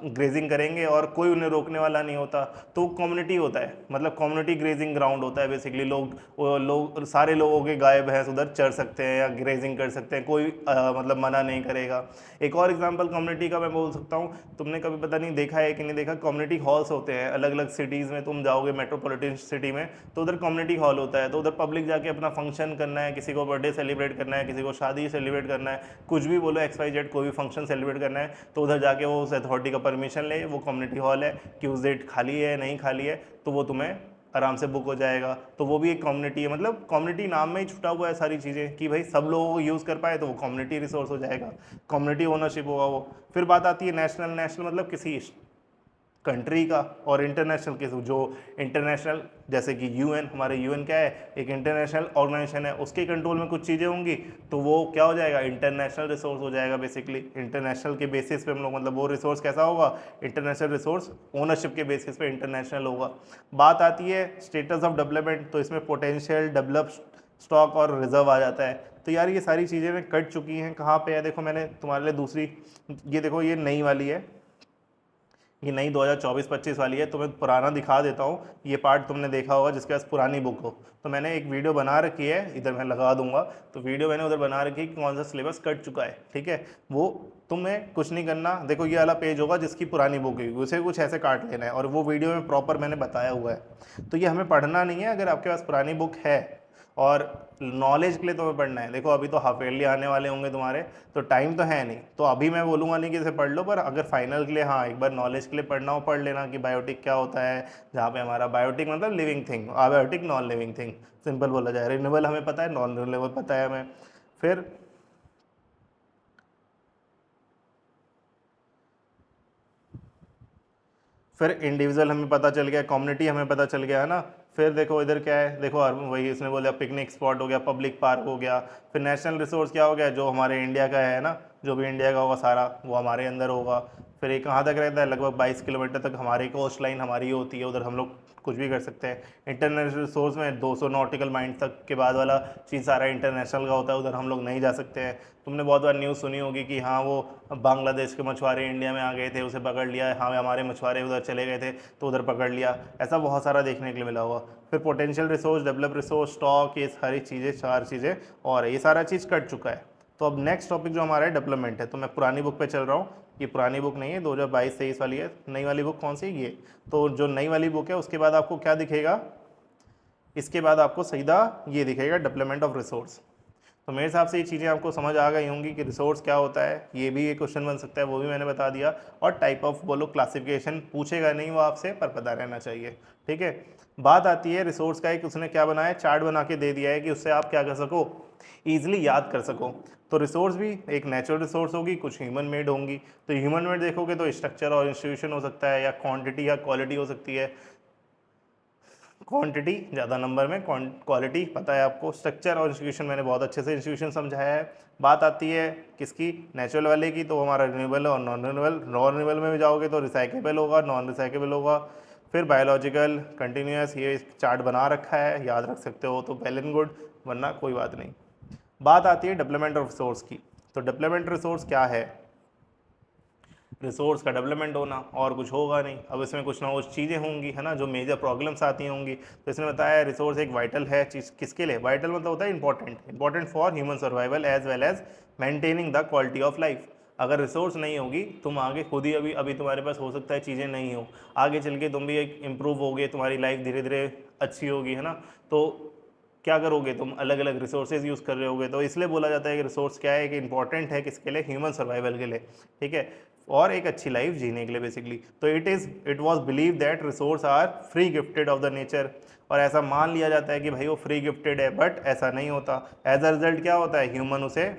[SPEAKER 1] ग्रेजिंग करेंगे, और कोई उन्हें रोकने वाला नहीं होता। तो कम्युनिटी होता है, मतलब कम्युनिटी ग्रेजिंग ग्राउंड होता है बेसिकली। लोग सारे लोगों के गाय भैंस उधर चर सकते हैं या ग्रेजिंग कर सकते हैं, कोई मतलब मना नहीं करेगा। एक और एग्जांपल कम्युनिटी का मैं बोल सकता हूँ, तुमने कभी पता नहीं देखा है कि नहीं देखा, कम्युनिटी हॉल्स होते हैं अलग अलग सिटीज़ में। तुम जाओगे मेट्रोपॉलिटन सिटी में तो उधर कम्युनिटी हॉल होता है, तो उधर पब्लिक जाके अपना फंक्शन करना है, किसी को बर्थडे सेलिब्रेट करना है, किसी को शादी सेलिब्रेट करना है, कुछ भी बोलो XYZ, कोई भी फंक्शन सेलिब्रेट करना है, तो उधर जाके वो उस अथॉरिटी का परमिशन ले, वो कम्युनिटी हॉल है कि उस डेट खाली है नहीं खाली है, तो वो तुम्हें आराम से बुक हो जाएगा। तो वो भी एक कम्युनिटी है, मतलब कम्युनिटी नाम में ही छुटा हुआ है सारी चीज़ें कि भाई सब लोगों को यूज़ कर पाए, तो वो कम्युनिटी रिसोर्स हो जाएगा, कम्युनिटी ओनरशिप होगा वो। फिर बात आती है नेशनल। नेशनल मतलब किसी कंट्री का और इंटरनेशनल के जो इंटरनेशनल, जैसे कि यूएन, हमारे यूएन क्या है, एक इंटरनेशनल ऑर्गेनाइजेशन है, उसके कंट्रोल में कुछ चीज़ें होंगी तो वो क्या हो जाएगा, इंटरनेशनल रिसोर्स हो जाएगा। बेसिकली इंटरनेशनल के बेसिस पे हम लोग, मतलब वो रिसोर्स कैसा होगा, इंटरनेशनल रिसोर्स ओनरशिप के बेसिस पे इंटरनेशनल होगा। बात आती है स्टेटस ऑफ डेवलपमेंट, तो इसमें पोटेंशियल, डेवलप, स्टॉक और रिजर्व आ जाता है। तो यार ये सारी चीज़ें में कट चुकी हैं, कहाँ पे है, देखो मैंने तुम्हारे लिए दूसरी, ये देखो ये नई वाली है, ये नई 2024-25 वाली है। तो मैं पुराना दिखा देता हूँ, ये पार्ट तुमने देखा होगा जिसके पास पुरानी बुक हो। तो मैंने एक वीडियो बना रखी है, इधर मैं लगा दूंगा, तो वीडियो मैंने उधर बना रखी है कि कौन सा सिलेबस कट चुका है, ठीक है। वो तुम्हें कुछ नहीं करना, देखो ये वाला पेज होगा जिसकी पुरानी बुक है, उसे कुछ ऐसे काट लेना है, और वो वीडियो में प्रॉपर मैंने बताया हुआ है। तो ये हमें पढ़ना नहीं है, अगर आपके पास पुरानी बुक है और नॉलेज के लिए तुम्हें पढ़ना है। देखो अभी तो हाफ ईयरली आने वाले होंगे तुम्हारे, तो टाइम तो है नहीं, तो अभी मैं बोलूँगा नहीं कि इसे पढ़ लो, पर अगर फाइनल के लिए हाँ एक बार नॉलेज के लिए पढ़ना हो, पढ़ लेना कि बायोटिक क्या होता है, जहाँ पे हमारा बायोटिक मतलब living thing, abiotic non living thing, simple बोला जाए। रिन्यूएबल हमें पता है, नॉन रिन्यूएबल पता है हमें। फिर इंडिविजुअल हमें पता चल गया, कम्युनिटी हमें पता चल गया, है ना। फिर देखो इधर क्या है, देखो वही इसने बोला पिकनिक स्पॉट हो गया, पब्लिक पार्क हो गया। फिर नेशनल रिसोर्स क्या हो गया, जो हमारे इंडिया का है ना, जो भी इंडिया का होगा सारा वो हमारे अंदर होगा। फिर ये कहाँ तक रहता है, लगभग 22 किलोमीटर तक हमारी कोस्ट लाइन हमारी होती है, उधर हम लोग कुछ भी कर सकते हैं। इंटरनेशनल रिसोर्स में 200 नॉटिकल माइंड तक के बाद वाला चीज़ सारा इंटरनेशनल का होता है, उधर हम लोग नहीं जा सकते हैं। तुमने बहुत बार न्यूज़ सुनी होगी कि हाँ वो बांग्लादेश के मछुआरे इंडिया में आ गए थे, उसे पकड़ लिया, हाँ हमारे मछुआरे उधर चले गए थे तो उधर पकड़ लिया, ऐसा बहुत सारा देखने के लिए मिला हुआ। फिर potential resource, develop resource, stock, ये सारी चीज़ें, चार चीज़ें, और ये सारा चीज़ कट चुका है। तो अब नेक्स्ट टॉपिक जो हमारा है डेवलपमेंट है। तो मैं पुरानी बुक पे चल रहा हूँ, ये पुरानी बुक नहीं है, 2022-23 वाली है। नई वाली बुक कौन सी, ये। तो जो नई वाली बुक है उसके बाद आपको क्या दिखेगा, इसके बाद आपको सीधा ये दिखेगा डेवलपमेंट ऑफ रिसोर्स। तो मेरे हिसाब से ये चीज़ें आपको समझ आ गई होंगी कि रिसोर्स क्या होता है, ये भी एक क्वेश्चन बन सकता है, वो भी मैंने बता दिया। और टाइप ऑफ बोलो, क्लासिफिकेशन पूछेगा नहीं वो आपसे, पर पता रहना चाहिए, ठीक है। बात आती है रिसोर्स का, एक उसने क्या बनाया, चार्ट बना के दे दिया है कि उससे आप क्या कर सको, ईजिली याद कर सको। तो रिसोर्स भी एक नेचुरल रिसोर्स होगी, कुछ ह्यूमन मेड होंगी। तो ह्यूमन मेड देखोगे तो स्ट्रक्चर और इंस्टीट्यूशन हो सकता है, या क्वांटिटी या क्वालिटी हो सकती है। क्वांटिटी ज़्यादा नंबर में, क्वालिटी पता है आपको। स्ट्रक्चर और इंस्टीट्यूशन मैंने बहुत अच्छे से इंस्टीट्यूशन समझाया है। बात आती है किसकी, नेचुरल वाले की, तो हमारा रिन्यूएबल और नॉन रिन्यूएबल। नॉन रिन्यूएबल में भी जाओगे तो रिसाइकेबल होगा, नॉन रिसाइकेबल होगा। फिर बायोलॉजिकल, कंटिन्यूस, ये चार्ट बना रखा है, याद रख सकते हो तो वेल एंड गुड, वरना कोई बात नहीं। बात आती है डेवलपमेंट ऑफ रिसोर्स की। तो डेवलपमेंट रिसोर्स क्या है, रिसोर्स का डेवलपमेंट होना, और कुछ होगा नहीं। अब इसमें कुछ ना कुछ चीज़ें होंगी, है ना, जो मेजर प्रॉब्लम्स आती होंगी। तो इसने बताया रिसोर्स एक वाइटल है चीज़, किसके लिए वाइटल, मतलब होता है important, important for human survival as well as maintaining the quality of life. अगर रिसोर्स नहीं होगी, तुम आगे खुद ही, अभी अभी तुम्हारे पास हो सकता है चीज़ें नहीं हो, आगे चल के तुम भी एक इम्प्रूव होगे, तुम्हारी लाइफ धीरे धीरे अच्छी होगी, है ना। तो क्या करोगे तुम, अलग अलग रिसोर्सेज यूज़ कर रहे होगे। तो इसलिए बोला जाता है कि रिसोर्स क्या है, कि इंपॉर्टेंट है किसके लिए, ह्यूमन सर्वाइवल के लिए, ठीक है, और एक अच्छी लाइफ जीने के लिए बेसिकली। तो it was believe that resource are free gifted of the nature, और ऐसा मान लिया जाता है कि भाई वो फ्री गिफ्टेड है, बट ऐसा नहीं होता। एज अ रिजल्ट क्या होता है, ह्यूमन उसे,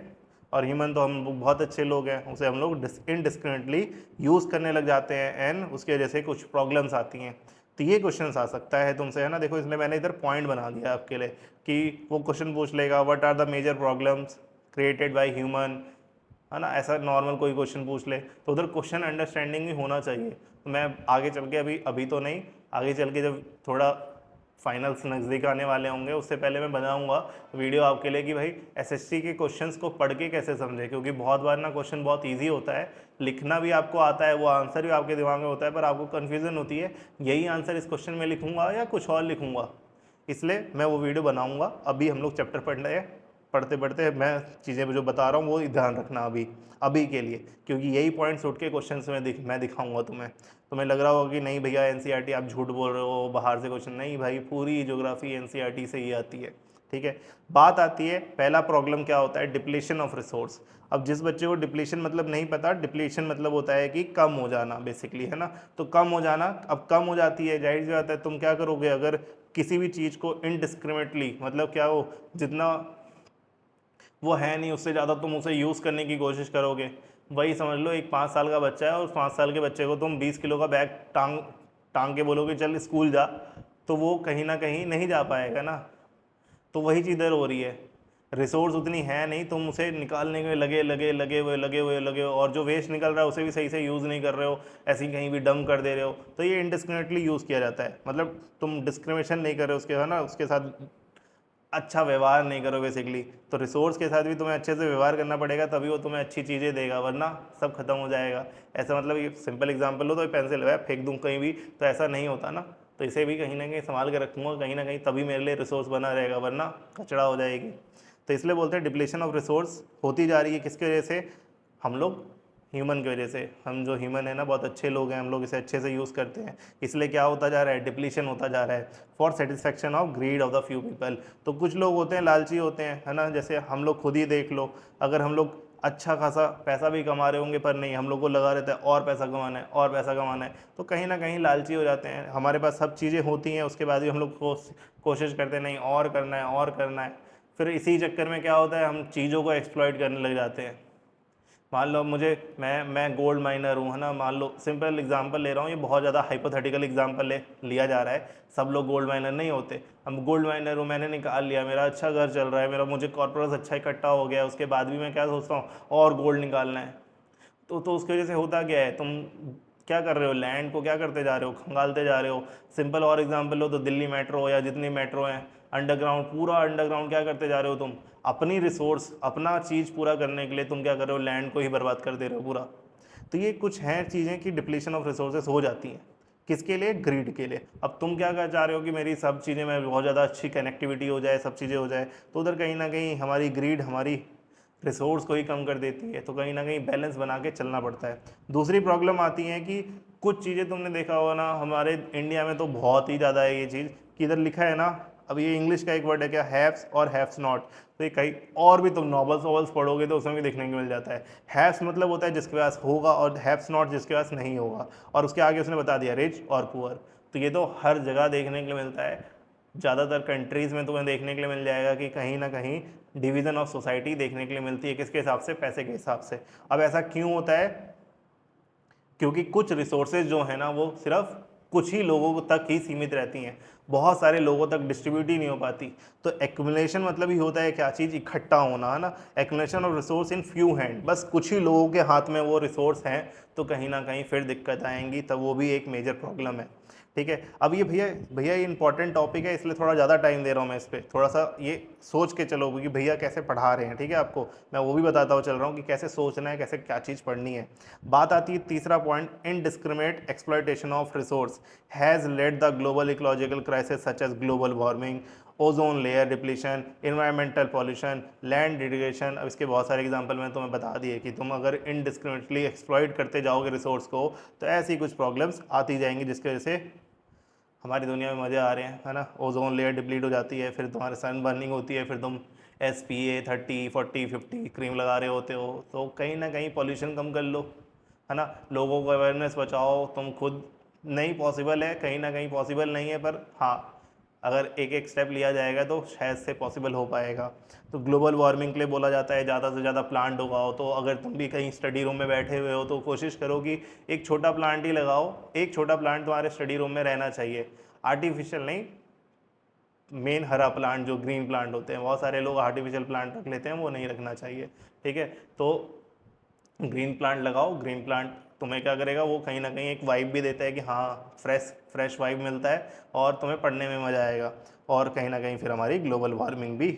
[SPEAKER 1] और ह्यूमन तो हम लोग बहुत अच्छे लोग हैं, उसे हम लोग इनडिस्क्रिमिनेटली यूज़ करने लग जाते हैं, एंड उसकी वजह से कुछ प्रॉब्लम्स आती हैं। तो ये क्वेश्चन आ सकता है तुमसे, है ना। देखो इसलिए मैंने इधर पॉइंट बना दिया आपके लिए, कि वो क्वेश्चन पूछ लेगा what are the major problems created by human, है ना, ऐसा नॉर्मल कोई क्वेश्चन पूछ ले, तो उधर क्वेश्चन अंडरस्टैंडिंग भी होना चाहिए। तो मैं आगे चल के, अभी अभी तो नहीं, आगे चल के जब थोड़ा फाइनल्स नज़दीक आने वाले होंगे, उससे पहले मैं बनाऊंगा वीडियो आपके लिए कि भाई एसएससी के क्वेश्चंस को पढ़ के कैसे समझे, क्योंकि बहुत बार ना क्वेश्चन बहुत इजी होता है, लिखना भी आपको आता है, वो आंसर भी आपके दिमाग में होता है, पर आपको कन्फ्यूज़न होती है यही आंसर इस क्वेश्चन में लिखूंगा या कुछ और लिखूंगा। इसलिए मैं वो वीडियो बनाऊंगा। अभी हम लोग चैप्टर पढ़ रहे हैं, पढ़ते पढ़ते मैं चीज़ें जो बता रहा हूँ वो ध्यान रखना अभी अभी के लिए, क्योंकि यही पॉइंट्स उठ के क्वेश्चन में मैं दिखाऊंगा तुम्हें। तुम्हें लग रहा होगा कि नहीं भैया एनसीईआरटी आप झूठ बोल रहे हो, बाहर से क्वेश्चन नहीं भाई, पूरी ज्योग्राफी एनसीईआरटी से ही आती है, ठीक है। बात आती है पहला प्रॉब्लम क्या होता है, डिप्लीशन ऑफ रिसोर्स। अब जिस बच्चे को डिप्लीशन मतलब नहीं पता, डिप्लीशन मतलब होता है कि कम हो जाना बेसिकली, है ना। तो कम हो जाना, अब कम हो जाती है, जाहिर सी बात है तुम क्या करोगे, अगर किसी भी चीज़ को इनडिस्क्रिमिनेटली, मतलब क्या हो, जितना वो है नहीं उससे ज़्यादा तुम उसे यूज़ करने की कोशिश करोगे, वही समझ लो, एक 5 साल का बच्चा है और उस 5 साल के बच्चे को तुम 20 किलो का बैग टांग टांग के बोलोगे चल स्कूल जा, तो वो कहीं ना कहीं नहीं जा पाएगा ना। तो वही चीज़ इधर हो रही है, रिसोर्स उतनी है नहीं, तुम उसे निकालने में लगे हुए और जो वेस्ट निकल रहा है उसे भी सही से यूज़ नहीं कर रहे हो, ऐसे ही कहीं भी डंप कर दे रहे हो, तो ये इनडिस्क्रिमिनेटली यूज़ किया जाता है। मतलब तुम डिस्क्रिमिनेशन नहीं कर रहे हो उसके, है ना, उसके साथ अच्छा व्यवहार नहीं करो बेसिकली। तो रिसोर्स के साथ भी तुम्हें अच्छे से व्यवहार करना पड़ेगा, तभी वो तुम्हें अच्छी चीज़ें देगा, वरना सब खत्म हो जाएगा। ऐसा मतलब ये सिंपल एग्जांपल लो, तो पेंसिल है फेंक दूँ कहीं भी, तो ऐसा नहीं होता ना। तो इसे भी कहीं ना कहीं संभाल के रखूँगा कहीं ना कहीं, तभी मेरे लिए रिसोर्स बना रहेगा, वरना कचरा हो जाएगी। तो इसलिए बोलते हैं डिप्लीशन ऑफ रिसोर्स होती जा रही है, किसकी वजह से? हम लोग ह्यूमन की वजह से। हम जो ह्यूमन है ना, बहुत अच्छे लोग हैं, हम लोग इसे अच्छे से यूज़ करते हैं, इसलिए क्या होता जा रहा है? डिप्लीशन होता जा रहा है for satisfaction of greed of the few people. तो कुछ लोग होते हैं लालची होते हैं, है ना, जैसे हम लोग खुद ही देख लो, अगर हम लोग अच्छा खासा पैसा भी कमा रहे होंगे, पर नहीं, हम लोग को लगा रहता है और पैसा कमाना है और पैसा कमाना है, तो कहीं ना कहीं लालची हो जाते हैं। हमारे पास सब चीज़ें होती हैं, उसके बाद भी हम लोग कोशिश करते हैं नहीं और करना है और करना है। फिर इसी चक्कर में क्या होता है, हम चीज़ों को एक्सप्लॉइट करने लग जाते हैं। मान लो मुझे, मैं गोल्ड माइनर हूँ, है ना, मान लो सिंपल एग्जांपल ले रहा हूँ, ये बहुत ज़्यादा हाइपोथेटिकल एग्जांपल लिया जा रहा है, सब लोग गोल्ड माइनर नहीं होते। हम गोल्ड माइनर हूँ, मैंने निकाल लिया, मेरा अच्छा घर चल रहा है, मेरा मुझे कॉर्पोरस अच्छा इकट्ठा हो गया, उसके बाद भी मैं क्या सोचता हूँ, और गोल्ड निकालना है। तो उसकी वजह से होता क्या है, तुम क्या कर रहे हो, लैंड को क्या करते जा रहे हो, खंगालते जा रहे हो। सिंपल और एग्जांपल लो तो दिल्ली मेट्रो या जितनी मेट्रो हैं, अंडरग्राउंड, पूरा अंडरग्राउंड क्या करते जा रहे हो तुम, अपनी रिसोर्स, अपना चीज़ पूरा करने के लिए तुम क्या कर रहे हो, लैंड को ही बर्बाद कर दे रहे हो पूरा। तो ये कुछ हैं चीज़ें कि डिप्लीशन ऑफ रिसोर्सेज हो जाती हैं, किसके लिए? ग्रीड के लिए। अब तुम क्या कर चाह रहे हो कि मेरी सब चीज़ें में बहुत ज़्यादा अच्छी कनेक्टिविटी हो जाए, सब चीज़ें हो जाए, तो उधर कहीं ना कहीं हमारी ग्रीड हमारी रिसोर्स को ही कम कर देती है, तो कहीं ना कहीं बैलेंस बना के चलना पड़ता है। दूसरी प्रॉब्लम आती है कि कुछ चीज़ें तुमने देखा होगा ना, हमारे इंडिया में तो बहुत ही ज़्यादा है ये चीज़ कि इधर लिखा है ना, अब ये इंग्लिश का एक वर्ड है क्या, हैव्स और हैव्स नॉट। तो ये कहीं और भी तुम नॉवेल्स वॉवल्स पढ़ोगे तो उसमें भी देखने को मिल जाता है। हैव्स मतलब होता है जिसके पास होगा, और हैव्स नॉट जिसके पास नहीं होगा, और उसके आगे उसने बता दिया रिच और पुअर। तो ये तो हर जगह देखने के लिए मिलता है, ज़्यादातर कंट्रीज़ में तुम्हें देखने के लिए मिल जाएगा कि कहीं ना कहीं डिवीज़न ऑफ सोसाइटी देखने के लिए मिलती है, किसके हिसाब से? पैसे के हिसाब से। अब ऐसा क्यों होता है? क्योंकि कुछ रिसोर्सेज जो है ना, वो सिर्फ कुछ ही लोगों तक ही सीमित रहती हैं, बहुत सारे लोगों तक डिस्ट्रीब्यूट ही नहीं हो पाती। तो एक्युमुलेशन मतलब ही होता है क्या चीज़? इकट्ठा होना, है ना, accumulation of resource in few hand, बस कुछ ही लोगों के हाथ में वो रिसोर्स हैं, तो कहीं ना कहीं फिर दिक्कत आएंगी, तब वो भी एक मेजर प्रॉब्लम है। ठीक है, अब ये भैया भैया ये इंपॉर्टेंट टॉपिक है, इसलिए थोड़ा ज़्यादा टाइम दे रहा हूँ मैं इस पर, थोड़ा सा ये सोच के चलो कि भैया कैसे पढ़ा रहे हैं। ठीक है, आपको मैं वो भी बताता हुआ चल रहा हूँ कि कैसे सोचना है, कैसे क्या चीज़ पढ़नी है। बात आती है तीसरा point, indiscriminate exploitation of resource has led the global ecological crisis such as global warming, ozone layer depletion, environmental pollution, land degradation. अब इसके बहुत सारे एग्जांपल मैंने तुम्हें बता दिए कि तुम अगर इनडिस्क्रिमिनेटली एक्सप्लॉइट करते जाओगे रिसोर्स को, तो ऐसी कुछ प्रॉब्लम्स आती जाएंगी, जिसकी वजह से हमारी दुनिया में मज़े आ रहे हैं, है ना, ओजोन लेयर डिप्लीट हो जाती है, फिर तुम्हारे सन बर्निंग होती है, फिर तुम SPA 30 40 50 क्रीम लगा रहे होते हो, तो कहीं ना कहीं पॉल्यूशन कम कर लो, है ना, लोगों को अवेयरनेस बचाओ, तुम खुद। नहीं पॉसिबल है, कहीं ना कहीं पॉसिबल नहीं है, पर हाँ, अगर एक एक स्टेप लिया जाएगा तो शायद से पॉसिबल हो पाएगा। तो ग्लोबल वार्मिंग के लिए बोला जाता है ज़्यादा से ज़्यादा प्लांट उगाओ, तो अगर तुम भी कहीं स्टडी रूम में बैठे हुए हो तो कोशिश करो कि एक छोटा प्लांट ही लगाओ, एक छोटा प्लांट तुम्हारे स्टडी रूम में रहना चाहिए, आर्टिफिशियल नहीं, मेन हरा प्लांट जो ग्रीन प्लांट होते हैं, बहुत सारे लोग आर्टिफिशियल प्लांट रख लेते हैं, वो नहीं रखना चाहिए। ठीक है, तो ग्रीन प्लांट लगाओ, ग्रीन प्लांट तुम्हें क्या करेगा, वो कहीं ना कहीं एक वाइब भी देता है कि हाँ, फ्रेश फ्रेश वाइब मिलता है, और तुम्हें पढ़ने में मज़ा आएगा, और कहीं ना कहीं फिर हमारी ग्लोबल वार्मिंग भी,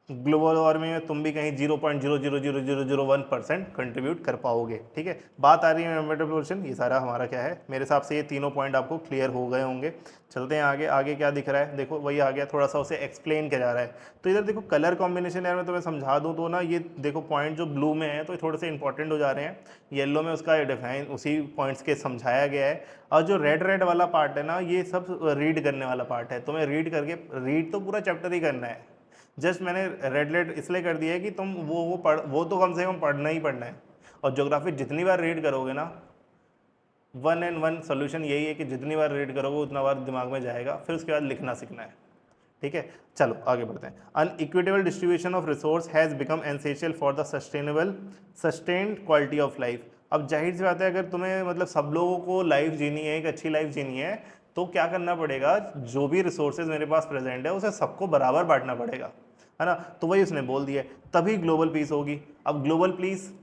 [SPEAKER 1] ग्लोबल वार्मिंग में तुम भी कहीं 0.0000001% कंट्रीब्यूट कर पाओगे। ठीक है, बात आ रही है एनवायरमेंटल पोल्यूशन, ये सारा हमारा क्या है, मेरे हिसाब से ये तीनों पॉइंट आपको क्लियर हो गए होंगे। चलते हैं आगे, आगे क्या दिख रहा है, देखो वही आ गया, थोड़ा सा उसे एक्सप्लेन किया जा रहा है। तो इधर देखो कलर कॉम्बिनेशन, यार मैं तुम्हें समझा दूँ तो ना, ये देखो पॉइंट जो ब्लू में है तो ये थोड़े से इंपॉर्टेंट हो जा रहे हैं, येलो में उसका डिफाइन उसी पॉइंट्स के समझाया गया है, और जो रेड रेड वाला पार्ट है ना, ये सब रीड करने वाला पार्ट है, तुम्हें रीड करके, रीड तो पूरा चैप्टर ही करना है, जस्ट मैंने रेड लाइट इसलिए कर दिया है कि तुम वो तो कम से कम पढ़ना ही पढ़ना है। और ज्योग्राफी जितनी बार रीड करोगे ना, 1 and 1 सोल्यूशन यही है कि जितनी बार रीड करोगे उतना बार दिमाग में जाएगा, फिर उसके बाद लिखना सीखना है। ठीक है, चलो आगे बढ़ते हैं। Inequitable distribution of resource has become essential for the sustained quality of life. अब जाहिर सी बात है, अगर तुम्हें मतलब सब लोगों को लाइफ जीनी है, एक अच्छी लाइफ जीनी है, तो क्या करना पड़ेगा, जो भी रिसोर्सेज मेरे पास प्रेजेंट है उसे सबको बराबर बांटना पड़ेगा, है ना। तो वही उसने बोल दिया, तभी ग्लोबल पीस होगी। अब ग्लोबल पीस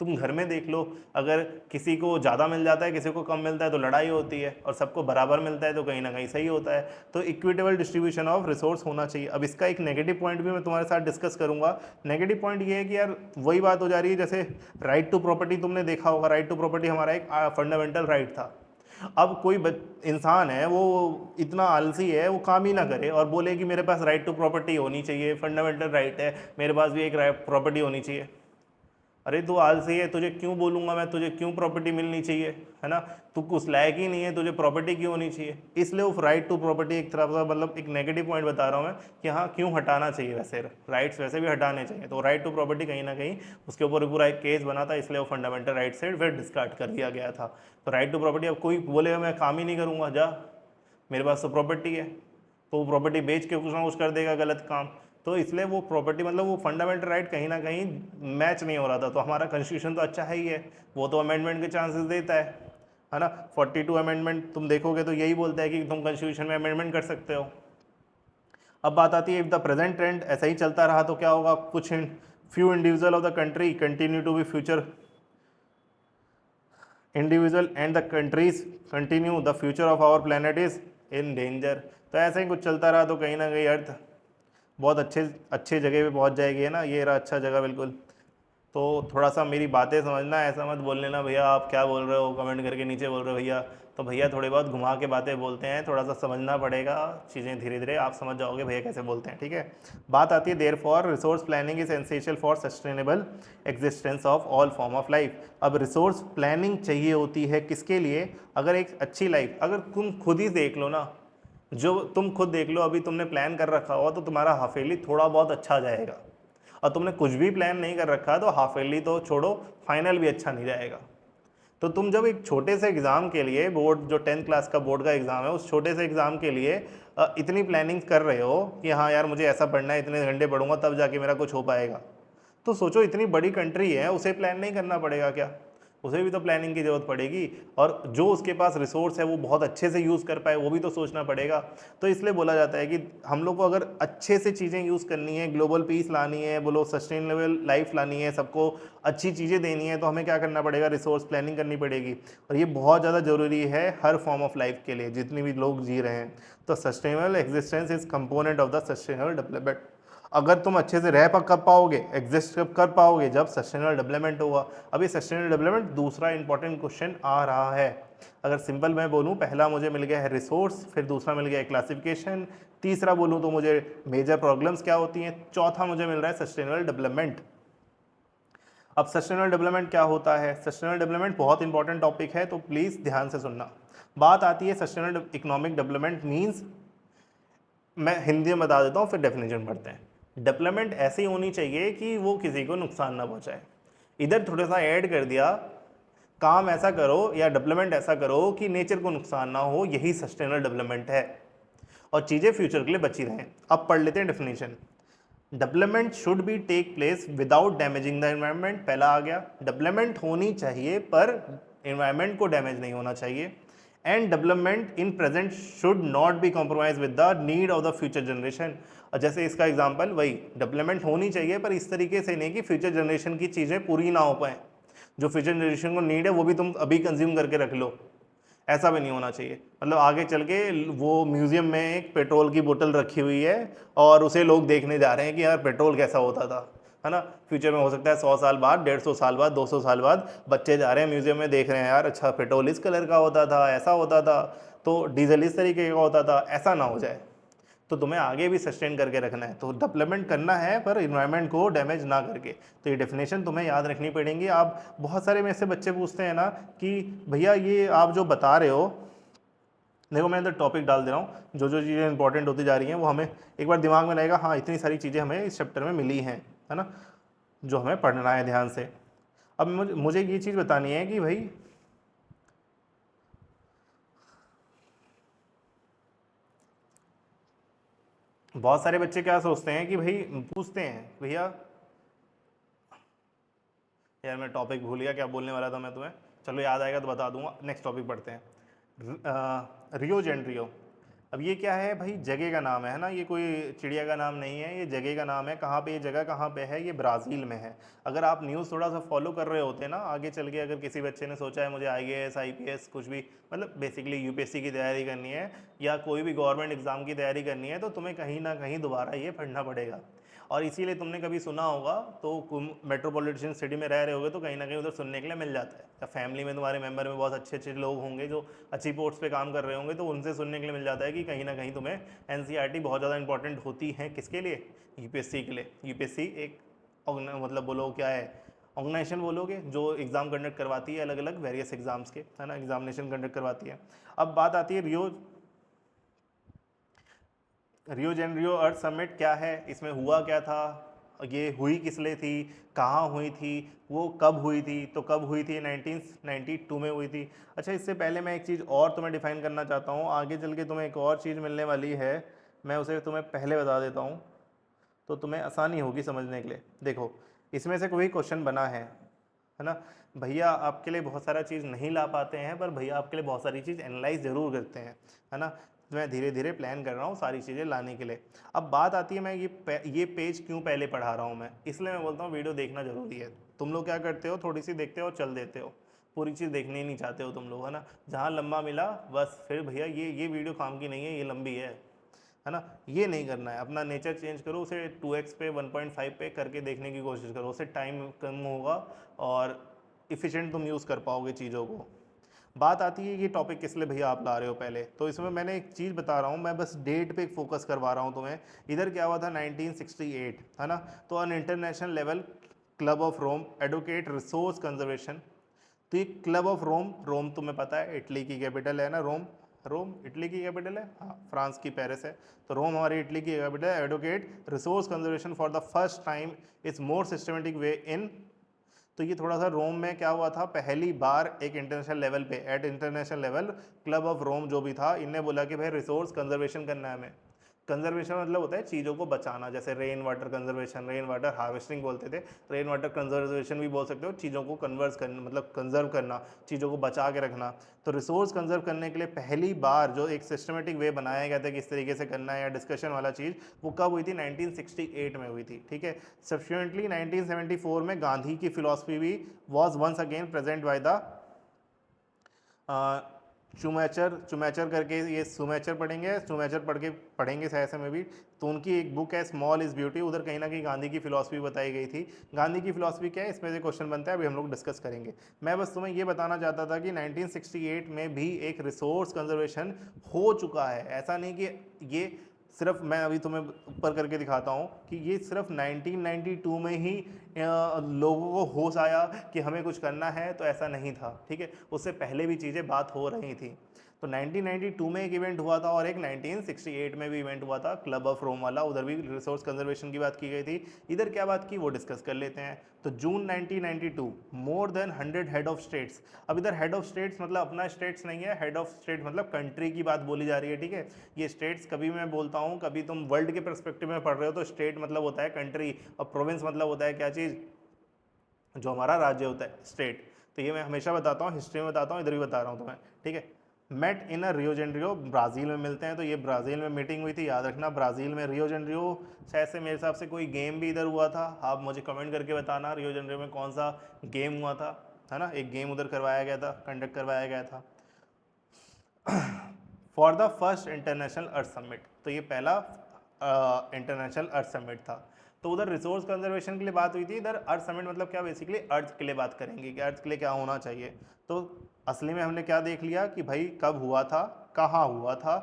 [SPEAKER 1] तुम घर में देख लो, अगर किसी को ज़्यादा मिल जाता है, किसी को कम मिलता है तो लड़ाई होती है, और सबको बराबर मिलता है तो कहीं ना कहीं सही होता है। तो इक्विटेबल डिस्ट्रीब्यूशन ऑफ रिसोर्स होना चाहिए। अब इसका एक नेगेटिव पॉइंट भी मैं तुम्हारे साथ डिस्कस करूंगा। नेगेटिव पॉइंट ये है कि यार वही बात हो जा रही है, जैसे राइट टू प्रॉपर्टी तुमने देखा होगा, राइट टू प्रॉपर्टी हमारा एक फंडामेंटल राइट था। अब कोई इंसान है वो इतना आलसी है, वो काम ही ना करे और बोले कि मेरे पास राइट टू प्रॉपर्टी होनी चाहिए, फंडामेंटल राइट है, मेरे पास भी एक प्रॉपर्टी होनी चाहिए। अरे तू आलसी है, तुझे क्यों बोलूँगा मैं, तुझे क्यों प्रॉपर्टी मिलनी चाहिए, है ना। तू कुछ लायक ही नहीं है, तुझे प्रॉपर्टी क्यों होनी चाहिए। इसलिए वो राइट टू प्रॉपर्टी एक तरह का मतलब एक नेगेटिव पॉइंट बता रहा हूँ मैं कि हाँ क्यों हटाना चाहिए, वैसे राइट्स वैसे भी हटाने चाहिए। तो राइट टू प्रॉपर्टी कहीं ना कहीं उसके ऊपर पूरा एक केस बना था, इसलिए वो फंडामेंटल राइट से फिर डिस्कार्ड कर दिया गया था। तो राइट टू प्रॉपर्टी, अब कोई बोलेगा मैं काम ही नहीं करूँगा, जा मेरे पास तो प्रॉपर्टी है, तो वो प्रॉपर्टी बेच के कुछ ना कुछ कर देगा गलत काम। तो इसलिए वो प्रॉपर्टी मतलब वो फंडामेंटल राइट कहीं ना कहीं मैच नहीं हो रहा था। तो हमारा कॉन्स्टिट्यूशन तो अच्छा है ही है, वो तो अमेंडमेंट के चांसेस देता है ना। 42 अमेंडमेंट तुम देखोगे तो यही बोलता है कि तुम कॉन्स्टिट्यूशन में अमेंडमेंट कर सकते हो। अब बात आती है, इफ द प्रेजेंट ट्रेंड ऐसा ही चलता रहा तो क्या होगा, कुछ few individual of the country continue to be future individual and the countries continue, the future of our planet is in danger. तो ऐसा ही कुछ चलता रहा तो कहीं ना कहीं अर्थ बहुत अच्छे जगह पे पहुंच जाएगी, है ना। ये रहा अच्छा जगह बिल्कुल। तो थोड़ा सा मेरी बातें समझना, ऐसा मत बोल लेना भैया आप क्या बोल रहे हो, कमेंट करके नीचे बोल रहे हो भैया। तो भैया थोड़ी बहुत घुमा के बातें बोलते हैं, थोड़ा सा समझना पड़ेगा चीज़ें, धीरे धीरे आप समझ जाओगे भैया कैसे बोलते हैं, ठीक है। बात आती है therefore resource planning is essential for sustainable existence of all form of life. अब रिसोर्स प्लानिंग चाहिए होती है किसके लिए, अगर एक अच्छी लाइफ, अगर तुम खुद ही देख लो ना, जो तुम खुद देख लो, अभी तुमने प्लान कर रखा हो तो तुम्हारा हाफ ईयरली थोड़ा बहुत अच्छा जाएगा, और तुमने कुछ भी प्लान नहीं कर रखा तो हाफ ईयरली तो छोड़ो, फाइनल भी अच्छा नहीं जाएगा। तो तुम जब एक छोटे से एग्ज़ाम के लिए, बोर्ड जो 10th क्लास का बोर्ड का एग्ज़ाम है, उस छोटे से एग्ज़ाम के लिए इतनी प्लानिंग कर रहे हो कि हाँ यार मुझे ऐसा पढ़ना है, इतने घंटे पढ़ूंगा तब जाके मेरा कुछ हो पाएगा, तो सोचो इतनी बड़ी कंट्री है, उसे प्लान नहीं करना पड़ेगा क्या, उसे भी तो प्लानिंग की ज़रूरत पड़ेगी। और जो उसके पास रिसोर्स है वो बहुत अच्छे से यूज़ कर पाए, वो भी तो सोचना पड़ेगा। तो इसलिए बोला जाता है कि हम लोग को अगर अच्छे से चीज़ें यूज़ करनी है, ग्लोबल पीस लानी है, बोलो सस्टेनेबल लाइफ लानी है, सबको अच्छी चीज़ें देनी है, तो हमें क्या करना पड़ेगा, रिसोर्स प्लानिंग करनी पड़ेगी। और ये बहुत ज़्यादा ज़रूरी है हर फॉर्म ऑफ लाइफ के लिए, जितने भी लोग जी रहे हैं। तो sustainable existence is component of the sustainable development. अगर तुम अच्छे से रह कर पाओगे, एग्जिस्ट कर पाओगे, जब सस्टेनेबल डेवलपमेंट होगा। अभी सस्टेनेबल डेवलपमेंट दूसरा इंपॉर्टेंट क्वेश्चन आ रहा है। अगर सिंपल मैं बोलूँ, पहला मुझे मिल गया है रिसोर्स, फिर दूसरा मिल गया है क्लासिफिकेशन, तीसरा बोलूँ तो मुझे मेजर प्रॉब्लम्स क्या होती हैं, चौथा मुझे मिल रहा है सस्टेनेबल डेवलपमेंट। अब सस्टेनेबल डेवलपमेंट क्या होता है, सस्टेनेबल डेवलपमेंट बहुत इंपॉर्टेंट टॉपिक है, तो प्लीज़ ध्यान से सुनना। बात आती है सस्टेनेबल इकोनॉमिक डेवलपमेंट मीन्स, मैं हिंदी में बता देता हूँ फिर डेफिनेशन पढ़ते हैं। डेवलपमेंट ऐसी होनी चाहिए कि वो किसी को नुकसान ना पहुँचाए। इधर थोड़ा सा ऐड कर दिया, काम ऐसा करो या डेवलपमेंट ऐसा करो कि नेचर को नुकसान ना हो, यही सस्टेनेबल डेवलपमेंट है, और चीज़ें फ्यूचर के लिए बची रहें। अब पढ़ लेते हैं definition. Development should be take place without damaging the environment, पहला आ गया। डेवलपमेंट होनी चाहिए पर एनवायरनमेंट को डैमेज नहीं होना चाहिए। And development in present should not be compromise with the need of the future generation. जैसे इसका एग्जांपल वही, डेवलपमेंट होनी चाहिए पर इस तरीके से नहीं कि फ्यूचर जनरेशन की चीज़ें पूरी ना हो पाए, जो फ्यूचर जनरेशन को नीड है वो भी तुम अभी कंज्यूम करके रख लो, ऐसा भी नहीं होना चाहिए। मतलब आगे चल के वो म्यूजियम में एक पेट्रोल की बोतल रखी हुई है और उसे लोग देखने जा रहे हैं कि यार पेट्रोल कैसा होता था, है ना। फ्यूचर में हो सकता है 100 साल बाद, 150 साल बाद, 200 साल बाद बच्चे जा रहे हैं म्यूजियम में, देख रहे हैं यार अच्छा पेट्रोल इस कलर का होता था, ऐसा होता था, तो डीजल इस तरीके का होता था, ऐसा ना हो जाए। तो तुम्हें आगे भी सस्टेन करके रखना है, तो डेवलपमेंट करना है पर इन्वायरमेंट को डैमेज ना करके। तो ये डेफिनेशन तुम्हें याद रखनी पड़ेंगी। आप बहुत सारे में से बच्चे पूछते हैं ना कि भैया ये आप जो बता रहे हो, देखो मैं इधर टॉपिक डाल दे रहा हूँ, जो जो चीज़ें इंपॉर्टेंट होती जा रही हैं वो हमें एक बार दिमाग में रहेगा, हाँ इतनी सारी चीज़ें हमें इस चैप्टर में मिली हैं, है ना, जो हमें पढ़ना है ध्यान से। अब मुझे ये चीज़ बतानी है कि भाई बहुत सारे बच्चे क्या सोचते हैं कि भाई, पूछते हैं भैया, यार मैं टॉपिक भूल गया क्या बोलने वाला था मैं तुम्हें, चलो याद आएगा तो बता दूंगा। नेक्स्ट टॉपिक पढ़ते हैं। रियो जेनरियो। अब ये क्या है भाई, जगह का नाम है ना, ये कोई चिड़िया का नाम नहीं है, ये जगह का नाम है। कहाँ पे ये जगह कहाँ पे है, ये ब्राज़ील में है। अगर आप न्यूज़ थोड़ा सा फॉलो कर रहे होते ना आगे चल के, अगर किसी बच्चे ने सोचा है मुझे IAS IPS कुछ भी, मतलब बेसिकली UPSC की तैयारी करनी है या कोई भी गवर्नमेंट एग्ज़ाम की तैयारी करनी है, तो तुम्हें कहीं ना कहीं दोबारा ये पढ़ना पड़ेगा। और इसीलिए तुमने कभी सुना होगा, तो मेट्रोपॉलिटन सिटी में रह रहे होगे तो कहीं ना कहीं उधर सुनने के लिए मिल जाता है, या फैमिली में तुम्हारे मेंबर में बहुत अच्छे अच्छे लोग होंगे जो अच्छी पोस्ट पे काम कर रहे होंगे, तो उनसे सुनने के लिए मिल जाता है कि कहीं ना कहीं तुम्हें NCERT बहुत ज़्यादा इंपॉर्टेंट होती है। किसके लिए? UPSC के लिए। UPSC एक मतलब बोलो क्या है, ऑर्गेनाइजेशन बोलोगे, जो एग्ज़ाम कंडक्ट करवाती है अलग अलग वेरियस एग्जाम्स के, है ना, एग्जामिनेशन कंडक्ट करवाती है। अब बात आती है रियो जेनरियो अर्थ समिट क्या है, इसमें हुआ क्या था, ये हुई किस लिए थी, कहाँ हुई थी, वो कब हुई थी, तो कब हुई थी, 1992 में हुई थी। अच्छा, इससे पहले मैं एक चीज़ और तुम्हें डिफाइन करना चाहता हूँ, आगे चल के तुम्हें एक और चीज़ मिलने वाली है, मैं उसे तुम्हें पहले बता देता हूँ तो तुम्हें आसानी होगी समझने के लिए। देखो, इसमें से कोई क्वेश्चन बना है ना, भैया आपके लिए बहुत सारा चीज़ नहीं ला पाते हैं, पर भैया आपके लिए बहुत सारी चीज़ एनालाइज ज़रूर करते हैं, है ना। मैं धीरे धीरे प्लान कर रहा हूँ सारी चीज़ें लाने के लिए। अब बात आती है, मैं ये पेज क्यों पहले पढ़ा रहा हूँ मैं, इसलिए मैं बोलता हूँ वीडियो देखना ज़रूरी है। तुम लोग क्या करते हो, थोड़ी सी देखते हो और चल देते हो, पूरी चीज़ देखने ही नहीं चाहते हो तुम लोग, है ना। जहाँ लंबा मिला बस, फिर भैया ये वीडियो काम की नहीं है, ये लंबी है ना। ये नहीं करना है, अपना नेचर चेंज करो, उसे 2x पे 1.5 पे करके देखने की कोशिश करो, उससे टाइम कम होगा और इफ़िशेंट तुम यूज़ कर पाओगे चीज़ों को। बात आती है ये टॉपिक किस लिए भैया आप ला रहे हो पहले, तो इसमें मैंने एक चीज़ बता रहा हूँ, मैं बस डेट पे फोकस करवा रहा हूँ तुम्हें। इधर क्या हुआ था, 1968, है ना। तो on international level club of Rome advocate resource conservation. तो ये क्लब ऑफ रोम, रोम तुम्हें पता है इटली की कैपिटल है ना, रोम, रोम इटली की कैपिटल है, हाँ, फ्रांस की पेरिस है, तो रोम हमारी इटली की कैपिटल है। Advocate resource conservation for the first time is more systematic way in. तो ये थोड़ा सा रोम में क्या हुआ था, पहली बार एक इंटरनेशनल लेवल पे, at international level club of Rome जो भी था, इनने बोला कि भाई रिसोर्स कंजर्वेशन करना है हमें। कंजर्वेशन मतलब होता है चीज़ों को बचाना, जैसे rain water conservation, rain water harvesting बोलते थे, रेन वाटर कंजर्वेशन भी बोल सकते हो, चीज़ों को कन्वर्स करना मतलब कंजर्व करना, चीज़ों को बचा के रखना। तो रिसोर्स कंजर्व करने के लिए पहली बार जो एक सिस्टमेटिक वे बनाया गया था किस तरीके से करना है, या डिस्कशन वाला चीज़, वो कब हुई थी, 1968 में हुई थी, ठीक है। सब्सिक्वेंटली 1974 में गांधी की फिलॉसफी भी was once again present by the Schumacher करके, ये सुमैचर पढ़ेंगे, सुमैचर पढ़ के पढ़ेंगे ऐसे में भी। तो उनकी एक बुक है स्मॉल इज़ ब्यूटी, उधर कहीं ना कहीं गांधी की फिलॉसफी बताई गई थी। गांधी की फिलॉसफी क्या है, इसमें से क्वेश्चन बनता है, अभी हम लोग डिस्कस करेंगे। मैं बस तुम्हें ये बताना चाहता था कि 1968 में भी एक रिसोर्स कंजर्वेशन हो चुका है, ऐसा नहीं कि ये सिर्फ, मैं अभी तुम्हें ऊपर करके दिखाता हूँ कि ये सिर्फ 1992 में ही लोगों को होश आया कि हमें कुछ करना है, तो ऐसा नहीं था, ठीक है। उससे पहले भी चीज़ें बात हो रही थी। तो 1992 में एक इवेंट हुआ था और एक 1968 में भी इवेंट हुआ था क्लब ऑफ रोम वाला, उधर भी रिसोर्स कंजर्वेशन की बात की गई थी। इधर क्या बात की वो डिस्कस कर लेते हैं। तो जून 1992, more than 100 head of states. अब इधर हेड ऑफ स्टेट्स मतलब अपना स्टेट्स नहीं है, हेड ऑफ स्टेट मतलब कंट्री की बात बोली जा रही है, ठीक है। ये स्टेट्स कभी मैं बोलता हूँ, कभी तुम वर्ल्ड के परस्पेक्टिव में पढ़ रहे हो तो स्टेट मतलब होता है कंट्री, और प्रोविंस मतलब होता है क्या चीज़, जो हमारा राज्य होता है, स्टेट। तो ये मैं हमेशा बताता हूँ, हिस्ट्री में बताता हूँ, इधर भी बता रहा हूँ तुम्हें, ठीक है। Met in Rio Janeiro, Brazil में मिलते हैं, तो ये ब्राज़ील में मीटिंग हुई थी, याद रखना, ब्राज़ील में रियो जेनरियो। शायद से मेरे हिसाब से कोई गेम भी इधर हुआ था, आप मुझे कमेंट करके बताना रियो जेनरियो में कौन सा गेम हुआ था, है ना। एक गेम उधर करवाया गया था, कंडक्ट करवाया गया था for the first international earth summit. तो ये पहला इंटरनेशनल अर्थ समिट था। तो उधर रिसोर्स कंजर्वेशन के लिए बात हुई थी, इधर अर्थ समिट मतलब क्या, बेसिकली अर्थ के लिए बात करेंगे कि अर्थ के लिए क्या होना चाहिए। तो असली में हमने क्या देख लिया कि भाई कब हुआ था, कहाँ हुआ था,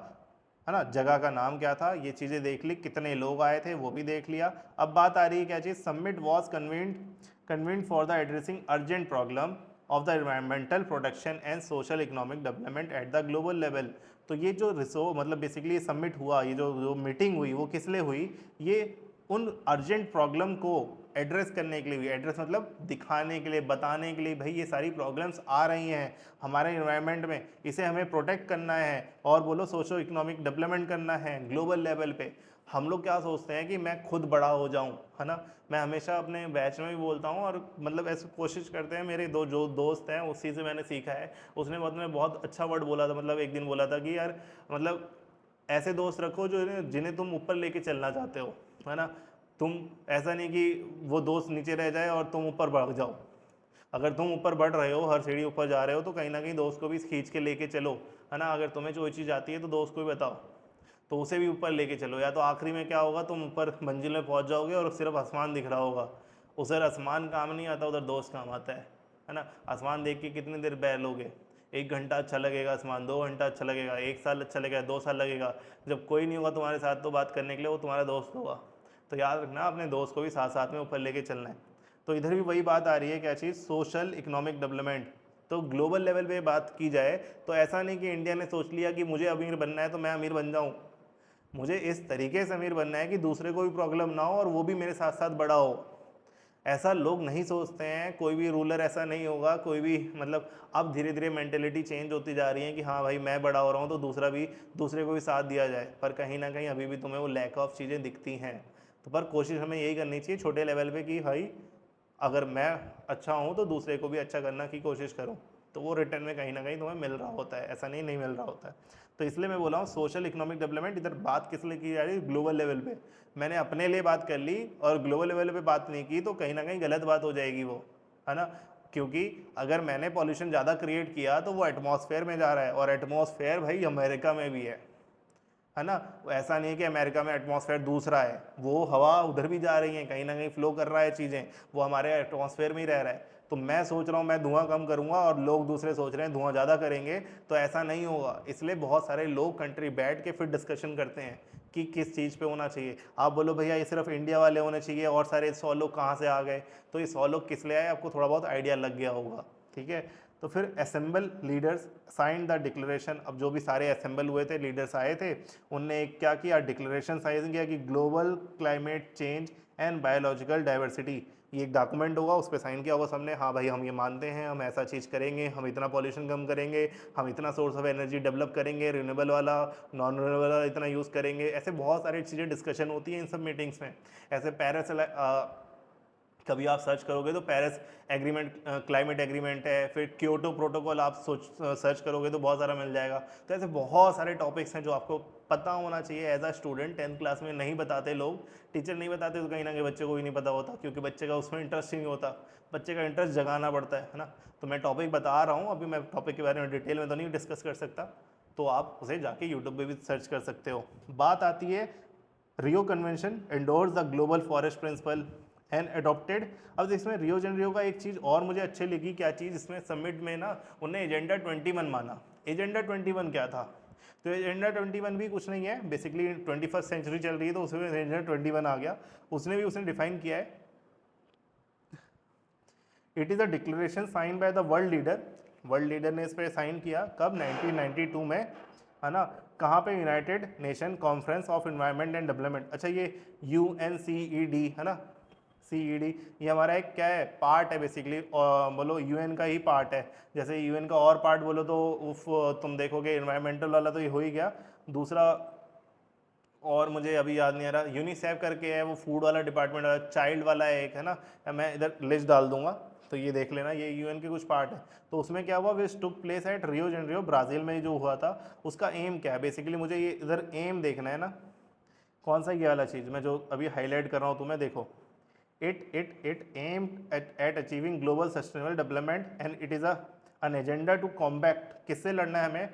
[SPEAKER 1] है ना, जगह का नाम क्या था, ये चीज़ें देख ली, कितने लोग आए थे वो भी देख लिया। अब बात आ रही है क्या चीज़, summit was convened for the addressing urgent problem of the environmental protection and social economic development at the global level. तो ये जो मतलब बेसिकली ये समिट हुआ, ये जो मीटिंग हुई वो किस लिए हुई, ये उन अर्जेंट प्रॉब्लम को एड्रेस करने के लिए भी, एड्रेस मतलब दिखाने के लिए, बताने के लिए भाई ये सारी प्रॉब्लम्स आ रही हैं हमारे इन्वायरमेंट में, इसे हमें प्रोटेक्ट करना है और बोलो सोशो इकोनॉमिक डेवलपमेंट करना है ग्लोबल लेवल पे। हम लोग क्या सोचते हैं कि मैं खुद बड़ा हो जाऊं, है ना। मैं हमेशा अपने बैच में भी बोलता हूं और मतलब ऐसे कोशिश करते हैं, मेरे जो दोस्त हैं उसी से मैंने सीखा है। उसने बहुत अच्छा वर्ड बोला था, मतलब एक दिन बोला था कि यार मतलब ऐसे दोस्त रखो जो जिन्हें तुम ऊपर लेके चलना चाहते हो, है ना। तुम ऐसा नहीं कि वो दोस्त नीचे रह जाए और तुम ऊपर बढ़ जाओ। अगर तुम ऊपर बढ़ रहे हो, हर सीढ़ी ऊपर जा रहे हो, तो कहीं ना कहीं दोस्त को भी खींच के लेके चलो, है ना। अगर तुम्हें कोई चीज़ आती है तो दोस्त को भी बताओ, तो उसे भी ऊपर लेके चलो। या तो आखिरी में क्या होगा, तुम ऊपर मंजिल में पहुंच जाओगे और सिर्फ आसमान दिख रहा होगा। उधर आसमान काम नहीं आता, उधर दोस्त काम आता है ना। आसमान देख के कितनी देर बैठ लोगे, 1 घंटा अच्छा लगेगा आसमान, 2 घंटा अच्छा लगेगा, 1 साल अच्छा लगेगा, 2 साल लगेगा। जब कोई नहीं होगा तुम्हारे साथ तो बात करने के लिए, वो तुम्हारा दोस्त होगा। तो याद रखना अपने दोस्त को भी साथ साथ में ऊपर लेके चलना है। तो इधर भी वही बात आ रही है, क्या चीज़, सोशल इकोनॉमिक डेवलपमेंट। तो ग्लोबल लेवल पे बात की जाए तो ऐसा नहीं कि इंडिया ने सोच लिया कि मुझे अमीर बनना है तो मैं अमीर बन जाऊं। मुझे इस तरीके से अमीर बनना है कि दूसरे को भी प्रॉब्लम ना हो और वो भी मेरे साथ साथ बड़ा हो। ऐसा लोग नहीं सोचते हैं, कोई भी रूलर ऐसा नहीं होगा, कोई भी मतलब अब धीरे धीरे मेंटेलिटी चेंज होती जा रही है कि हाँ भाई मैं बड़ा हो रहा हूँ तो दूसरे को भी साथ दिया जाए। पर कहीं ना कहीं अभी भी तुम्हें वो लैक ऑफ चीज़ें दिखती हैं। तो पर कोशिश हमें यही करनी चाहिए छोटे लेवल पे कि भाई अगर मैं अच्छा हूँ तो दूसरे को भी अच्छा करना की कोशिश करूँ, तो वो रिटर्न में कहीं ना कहीं तुम्हें मिल रहा होता है, ऐसा नहीं मिल रहा होता है। तो इसलिए मैं बोला हूँ सोशल इकोनॉमिक डेवलपमेंट। इधर बात किस लिए की जा रही है, ग्लोबल लेवल पे। मैंने अपने लिए बात कर ली और ग्लोबल लेवल पे बात नहीं की तो कहीं ना कहीं गलत बात हो जाएगी वो, है ना। क्योंकि अगर मैंने पॉल्यूशन ज़्यादा क्रिएट किया तो वो एटमॉस्फेयर में जा रहा है, और एटमॉस्फेयर भाई अमेरिका में भी है ना। ऐसा नहीं है कि अमेरिका में एटमॉस्फेयर दूसरा है, वो हवा उधर भी जा रही है, कहीं ना कहीं फ्लो कर रहा है चीज़ें, वो हमारे एटमॉस्फेयर में ही रह रहा है। तो मैं सोच रहा हूँ मैं धुआं कम करूँगा और लोग दूसरे सोच रहे हैं धुआं ज़्यादा करेंगे, तो ऐसा नहीं होगा। इसलिए बहुत सारे लोग कंट्री बैठ के फिर डिस्कशन करते हैं कि किस चीज़ पे होना चाहिए। आप बोलो भैया ये सिर्फ इंडिया वाले होने चाहिए और सारे 100 लोग कहाँ से आ गए, तो ये 100 लोग किस लिए आए आपको थोड़ा बहुत आइडिया लग गया होगा, ठीक है। तो फिर assemble leaders sign the declaration. अब जो भी सारे असेंबल हुए थे, लीडर्स आए थे, उनने एक क्या किया, डिक्लेरेशन साइन किया कि global climate change and biological diversity, ये एक डॉक्यूमेंट होगा, उस पर साइन किया होगा सबने, हाँ भाई हम ये मानते हैं, हम ऐसा चीज़ करेंगे, हम इतना पॉल्यूशन कम करेंगे, हम इतना सोर्स ऑफ एनर्जी डेवलप करेंगे, रिन्यूएबल वाला, नॉन रिन्यूएबल वाला इतना यूज़ करेंगे। ऐसे बहुत सारी चीज़ें डिस्कशन होती हैं इन सब मीटिंग्स में। ऐसे पेरिस कभी आप सर्च करोगे तो पेरिस एग्रीमेंट, क्लाइमेट एग्रीमेंट है, फिर क्योटो प्रोटोकॉल आप सर्च करोगे तो बहुत सारा मिल जाएगा। तो ऐसे बहुत सारे टॉपिक्स हैं जो आपको पता होना चाहिए as a student. 10th class में नहीं बताते लोग, टीचर नहीं बताते, तो कहीं ना कहीं बच्चे को भी नहीं पता होता, क्योंकि बच्चे का उसमें इंटरेस्ट ही नहीं होता। बच्चे का इंटरेस्ट जगाना पड़ता है ना। तो मैं टॉपिक बता रहा हूँ, अभी मैं टॉपिक के बारे में डिटेल में तो नहीं डिस्कस कर सकता, तो आप उसे जाके यूट्यूब पे भी सर्च कर सकते हो। बात आती है Rio convention endorse the global forest principle and adopted. अब इसमें रियो जनरियो का एक चीज़ और मुझे अच्छी लगी, क्या चीज़, इसमें समिट में ना उन्हें एजेंडा 21 माना। एजेंडा 21 क्या था, तो एजेंडा 21 भी कुछ नहीं है, बेसिकली 21st सेंचुरी चल रही है तो उसमें एजेंडा 21 आ गया। उसने डिफाइन किया है, it is a declaration sign by the world leader. World leader ने इस पर साइन किया कब, 1992 में, है ना। कहाँ पे, United nation conference of environment and development. अच्छा ये UNCED है ना, CED, ये हमारा एक क्या है, पार्ट है बेसिकली, बोलो UN का ही पार्ट है। जैसे UN का और पार्ट बोलो तो उफ, तुम देखोगे इन्वायरमेंटल वाला तो ये हो ही गया, दूसरा और मुझे अभी याद नहीं आ रहा, यूनिसेफ करके है वो फूड वाला डिपार्टमेंट वाला, चाइल्ड वाला है एक, है ना। मैं इधर लिस्ट डाल दूंगा तो ये देख लेना, ये UN के कुछ पार्ट है। तो उसमें क्या हुआ, which took place at Rio Janeiro, Brazil में जो हुआ था, उसका एम क्या है बेसिकली, मुझे ये इधर एम देखना है ना, कौन सा ये वाला चीज़ मैं जो अभी हाईलाइट कर रहा हूँ तुम्हें देखो, it aimed at achieving global sustainable development and it is an agenda to combat, किससे लड़ना है हमें,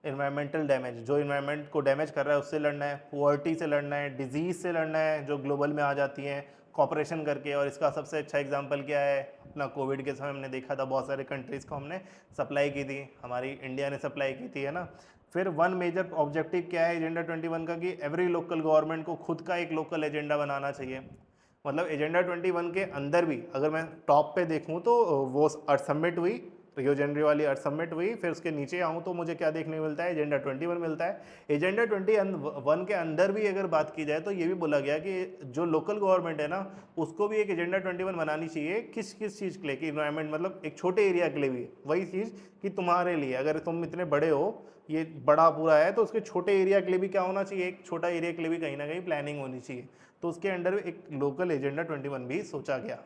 [SPEAKER 1] इन्वायरमेंटल डैमेज, जो इन्वायरमेंट को डैमेज कर रहा है उससे लड़ना है, पुअर्टी से लड़ना है, डिजीज़ से लड़ना है जो ग्लोबल में आ जाती हैं, कॉपरेशन करके। और इसका सबसे अच्छा एग्जांपल क्या है, अपना कोविड के समय हमने देखा था, बहुत सारे कंट्रीज़ को हमने सप्लाई की थी, हमारी इंडिया ने सप्लाई की थी, है ना। फिर वन मेजर ऑब्जेक्टिव क्या है एजेंडा 21 का, कि एवरी लोकल गवर्नमेंट को खुद का एक लोकल एजेंडा बनाना चाहिए। मतलब एजेंडा 21 के अंदर भी अगर मैं टॉप पे देखूँ तो वो सबमिट हुई रियो जेनरी वाली अर्थ समिट हुई, फिर उसके नीचे आऊँ तो मुझे क्या देखने को मिलता है, एजेंडा 21 मिलता है। एजेंडा 21 के अंदर भी अगर बात की जाए तो ये भी बोला गया कि जो लोकल गवर्नमेंट है ना, उसको भी एक एजेंडा 21 बनानी चाहिए। किस किस चीज़ के लिए, कि इन्वायरमेंट मतलब एक छोटे एरिया के लिए भी वही चीज़ कि तुम्हारे लिए, अगर तुम इतने बड़े हो, ये बड़ा पूरा है, तो उसके छोटे एरिया के लिए भी क्या होना चाहिए, एक छोटा एरिया के लिए भी कहीं ना कहीं प्लानिंग होनी चाहिए। तो उसके अंडर एक लोकल एजेंडा 21 भी सोचा गया।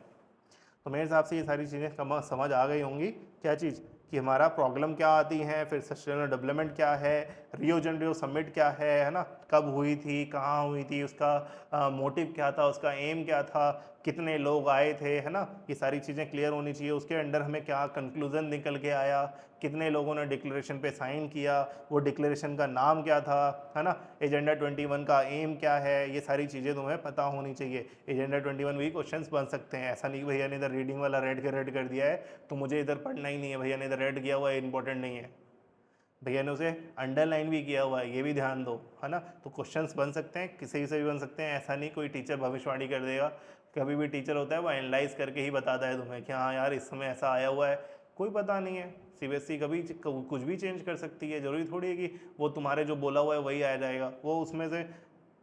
[SPEAKER 1] तो मेरे हिसाब से ये सारी चीज़ें समझ आ गई होंगी। क्या चीज़, कि हमारा प्रॉब्लम क्या आती हैं, फिर सस्टेनेबल डेवलपमेंट क्या है, रियो जेनरियो समिट क्या है ना, कब हुई थी, कहाँ हुई थी, उसका मोटिव क्या था, उसका एम क्या था, कितने लोग आए थे, है ना, ये सारी चीज़ें क्लियर होनी चाहिए। उसके अंडर हमें क्या कंक्लूजन निकल के आया, कितने लोगों ने डिक्लेरेशन पे साइन किया, वो डिक्लेरेशन का नाम क्या था, है ना, एजेंडा 21 का एम क्या है, ये सारी चीज़ें तुम्हें पता होनी चाहिए। एजेंडा 21 भी क्वेश्चंस बन सकते हैं, ऐसा नहीं कि भैया ने इधर रीडिंग वाला रेड कर दिया है तो मुझे इधर पढ़ना ही नहीं है, भैया ने इधर रेड किया हुआ है, इंपॉर्टेंट नहीं है, भैया ने उसे अंडरलाइन भी किया हुआ है, ये भी ध्यान दो, है ना। तो क्वेश्चंस बन सकते हैं, किसी से भी बन सकते हैं, ऐसा नहीं कोई टीचर भविष्यवाणी कर देगा। कभी भी टीचर होता है वो एनालाइज करके ही बताता है तुम्हें कि हाँ यार इस समय ऐसा आया हुआ है, कोई पता नहीं है। सीबीएसई कभी कुछ भी चेंज कर सकती है, जरूरी थोड़ी है कि वो तुम्हारे जो बोला हुआ है वही आ जाएगा। वो उसमें से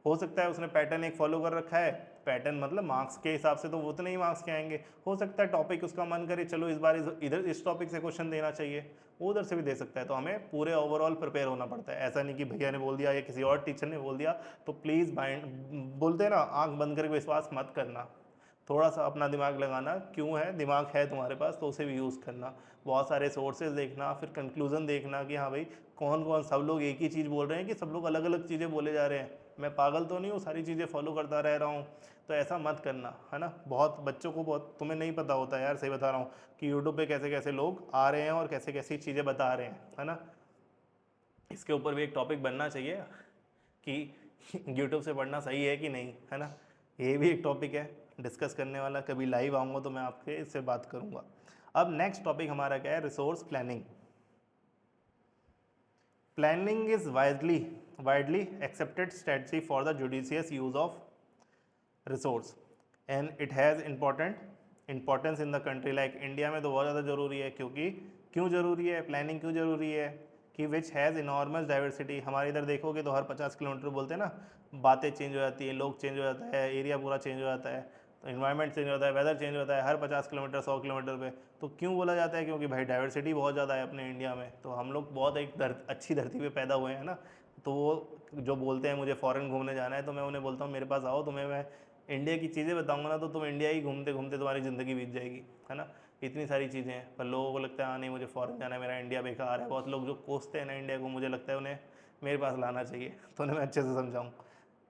[SPEAKER 1] हो सकता है उसने पैटर्न एक फॉलो कर रखा है, पैटर्न मतलब मार्क्स के हिसाब से तो वो उतने ही मार्क्स के आएंगे। हो सकता है टॉपिक उसका मन करे चलो इस बार इधर इस टॉपिक से क्वेश्चन देना चाहिए, वो उधर से भी दे सकता है। तो हमें पूरे ओवरऑल प्रिपेयर होना पड़ता है, ऐसा नहीं कि भैया ने बोल दिया या किसी और टीचर ने बोल दिया तो प्लीज़ माइंड, बोलते हैं ना, आंख बंद करके विश्वास मत करना, थोड़ा सा अपना दिमाग लगाना। क्यों है, दिमाग है तुम्हारे पास तो उसे भी यूज़ करना, बहुत सारे सोर्सेज देखना, फिर कंक्लूजन देखना कि हाँ भाई कौन कौन, सब लोग एक ही चीज़ बोल रहे हैं कि सब लोग अलग अलग चीज़ें बोले जा रहे हैं, मैं पागल तो नहीं हूँ सारी चीज़ें फॉलो करता रह रहा हूँ। तो ऐसा मत करना, है ना। बहुत बच्चों को बहुत, तुम्हें नहीं पता होता यार, सही बता रहा हूँ, कि यूट्यूब पे कैसे कैसे लोग आ रहे हैं और कैसे कैसी चीज़ें बता रहे हैं, है ना। इसके ऊपर भी एक टॉपिक बनना चाहिए कि यूट्यूब से पढ़ना सही है कि नहीं, है ना। ये भी एक टॉपिक है डिस्कस करने वाला, कभी लाइव आऊँगा तो मैं आपके इससे बात करूँगा। अब नेक्स्ट टॉपिक हमारा क्या है, resource planning. Planning is widely accepted strategy for the judicious use of resource and it has importance in the country like India में तो बहुत ज़्यादा ज़रूरी है। क्योंकि क्यों ज़रूरी है प्लानिंग, क्यों ज़रूरी है, कि विच हैज़ इनॉर्मस डाइवर्सिटी। हमारे इधर देखोगे तो हर 50 किलोमीटर बोलते हैं ना, बातें चेंज हो जाती है, लोग चेंज हो जाता है, एरिया पूरा चेंज हो जाता है, तो इन्वायरमेंट चेंज होता है, वेदर चेंज होता है हर 50 किलोमीटर 100 किलोमीटर पे। तो क्यों बोला जाता है, क्योंकि भाई डाइवर्सिटी बहुत ज़्यादा है अपने इंडिया में, तो हम लोग बहुत एक अच्छी धरती पे पैदा हुए हैं ना। तो वो जो बोलते हैं मुझे फ़ॉरेन घूमने जाना है, तो मैं उन्हें बोलता हूँ मेरे पास आओ, तुम्हें मैं इंडिया की चीज़ें बताऊंगा ना, तो तुम इंडिया ही घूमते घूमते तुम्हारी ज़िंदगी बीत जाएगी, है ना। इतनी सारी चीज़ें हैं, पर लोगों को लगता है हाँ नहीं मुझे फ़ॉरेन जाना है, मेरा इंडिया बेकार है। बहुत लोग जो कोसते हैं ना इंडिया को, मुझे लगता है उन्हें मेरे पास लाना चाहिए, तो उन्हें मैं अच्छे से समझाऊँ।